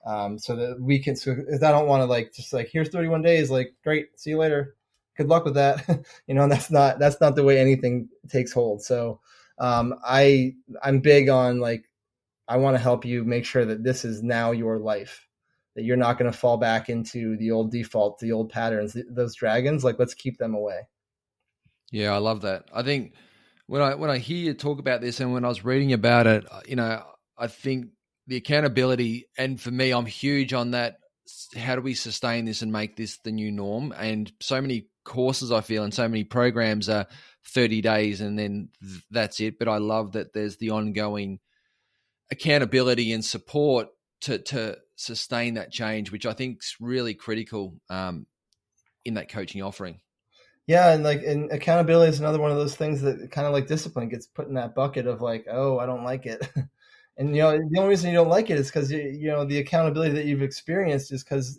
So that we can, so if I don't want to like, just like, here's 31 days, like, great, see you later. Good luck with that. And that's not the way anything takes hold. So I'm big on like, I want to help you make sure that this is now your life, that you're not going to fall back into the old default, the old patterns, those dragons. Like, let's keep them away. Yeah, I love that. I think when I hear you talk about this and when I was reading about it, I think the accountability, and for me, I'm huge on that. How do we sustain this and make this the new norm? And so many courses I feel and so many programs are 30 days and then that's it. But I love that there's the ongoing accountability and support to sustain that change, which I think is really critical in that coaching offering. Yeah, and accountability is another one of those things that kind of like discipline gets put in that bucket of like, oh, I don't like it. And the only reason you don't like it is because the accountability that you've experienced is because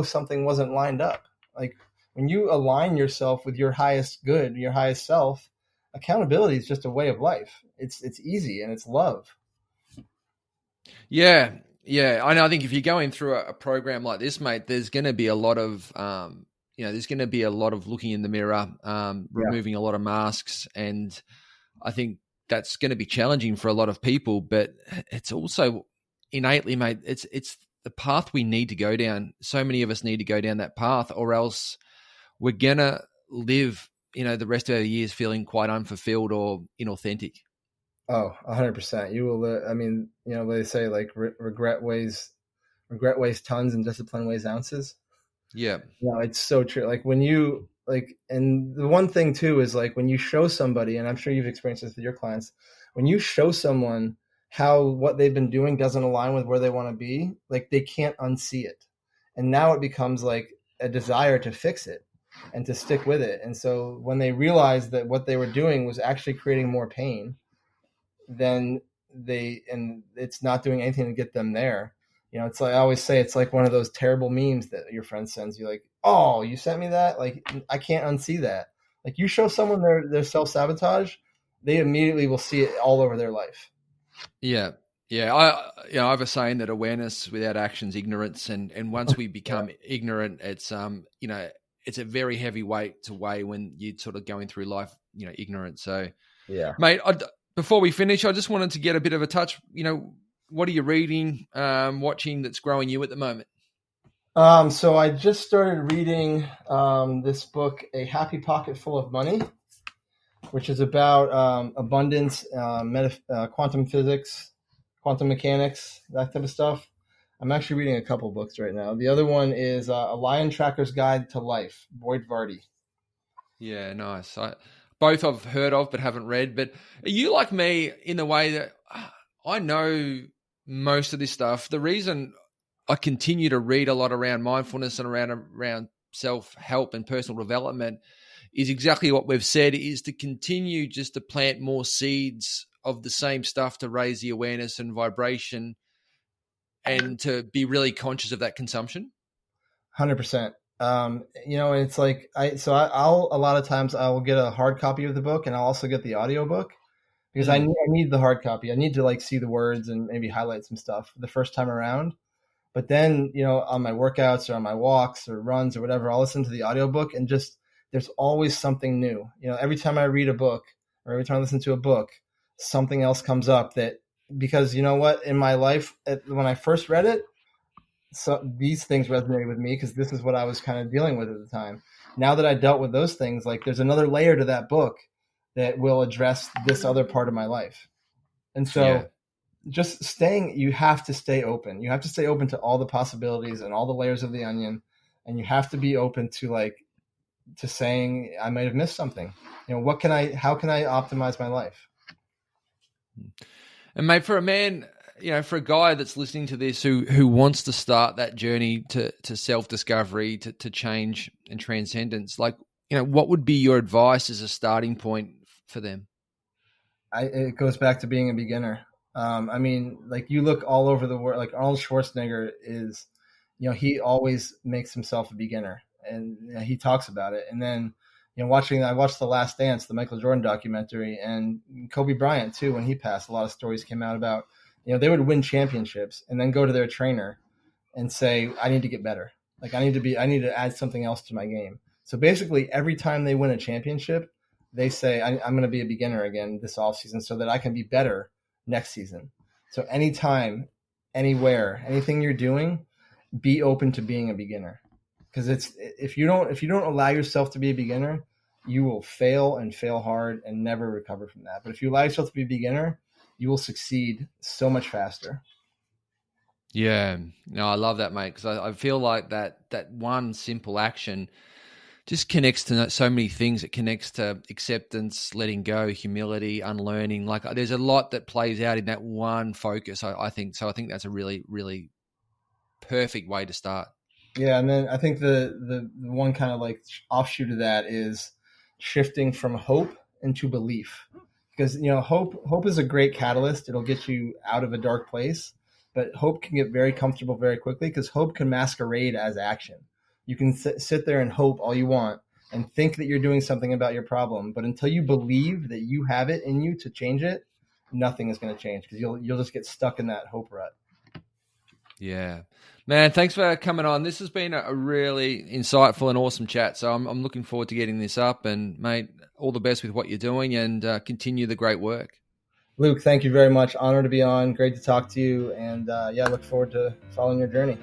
something wasn't lined up. Like when you align yourself with your highest good, your highest self, accountability is just a way of life. It's easy and it's love. Yeah. I know. I think if you're going through a program like this, mate, there's going to be a lot of there's going to be a lot of looking in the mirror, removing a lot of masks, and I think that's going to be challenging for a lot of people. But it's also innately, mate, it's the path we need to go down. So many of us need to go down that path, or else we're gonna live, the rest of our years feeling quite unfulfilled or inauthentic. Oh, 100%. You will. I mean, what they say, like regret weighs tons and discipline weighs ounces. Yeah. It's so true. Like when you and the one thing too is like when you show somebody, and I'm sure you've experienced this with your clients, when you show someone how what they've been doing doesn't align with where they want to be, like they can't unsee it. And now it becomes like a desire to fix it and to stick with it. And so when they realize that what they were doing was actually creating more pain, then it's not doing anything to get them there. It's like I always say, it's like one of those terrible memes that your friend sends you, like, oh, you sent me that? Like, I can't unsee that. Like, you show someone their self-sabotage, they immediately will see it all over their life. Yeah. Yeah. I have a saying that awareness without action is ignorance. And once we become ignorant, it's, it's a very heavy weight to weigh when you're sort of going through life, ignorant. So, Yeah. mate, before we finish, I just wanted to get a bit of a touch. What are you reading, watching that's growing you at the moment? So I just started reading this book, A Happy Pocket Full of Money, which is about abundance, quantum physics, quantum mechanics, that type of stuff. I'm actually reading a couple books right now. The other one is A Lion Tracker's Guide to Life, Boyd Vardy. Yeah, nice. Both I've heard of but haven't read. But are you like me in the way that I know most of this stuff? The reason I continue to read a lot around mindfulness and around self-help and personal development is exactly what we've said, is to continue just to plant more seeds of the same stuff to raise the awareness and vibration and to be really conscious of that consumption. 100%. It's like I'll a lot of times I will get a hard copy of the book, and I'll also get the audio book because I need the hard copy. I need to like see the words and maybe highlight some stuff the first time around. But then, on my workouts or on my walks or runs or whatever, I'll listen to the audiobook, and just there's always something new. Every time I read a book or every time I listen to a book, something else comes up because you know what, in my life, when I first read it, so these things resonated with me because this is what I was kind of dealing with at the time. Now that I dealt with those things, like there's another layer to that book that will address this other part of my life. And so you have to stay open. You have to stay open to all the possibilities and all the layers of the onion. And you have to be open to saying, I might have missed something. How can I optimize my life? And mate, for a man, for a guy that's listening to this who wants to start that journey to self-discovery, to change and transcendence, what would be your advice as a starting point for them? It goes back to being a beginner. You look all over the world, like Arnold Schwarzenegger is, he always makes himself a beginner, and he talks about it. And then, I watched The Last Dance, the Michael Jordan documentary, and Kobe Bryant too. When he passed, a lot of stories came out about, they would win championships and then go to their trainer and say, I need to get better. Like I need to add something else to my game. So basically every time they win a championship, they say, I'm going to be a beginner again this offseason so that I can be better next season. So anytime, anywhere, anything you're doing, be open to being a beginner. Because if you don't allow yourself to be a beginner, you will fail and fail hard and never recover from that. But if you allow yourself to be a beginner, you will succeed so much faster. Yeah, no, I love that, mate, because I feel like that one simple action just connects to so many things. It connects to acceptance, letting go, humility, unlearning. Like there's a lot that plays out in that one focus, I think. So I think that's a really, really perfect way to start. Yeah, and then I think the one kind of like offshoot of that is shifting from hope into belief. Because hope is a great catalyst. It'll get you out of a dark place, but hope can get very comfortable very quickly because hope can masquerade as action. You can sit there and hope all you want and think that you're doing something about your problem, but until you believe that you have it in you to change it, nothing is going to change because you'll just get stuck in that hope rut. Yeah, man, thanks for coming on. This has been a really insightful and awesome chat. So I'm looking forward to getting this up, and mate, all the best with what you're doing, and continue the great work. Luke, thank you very much. Honor to be on. Great to talk to you. And I look forward to following your journey.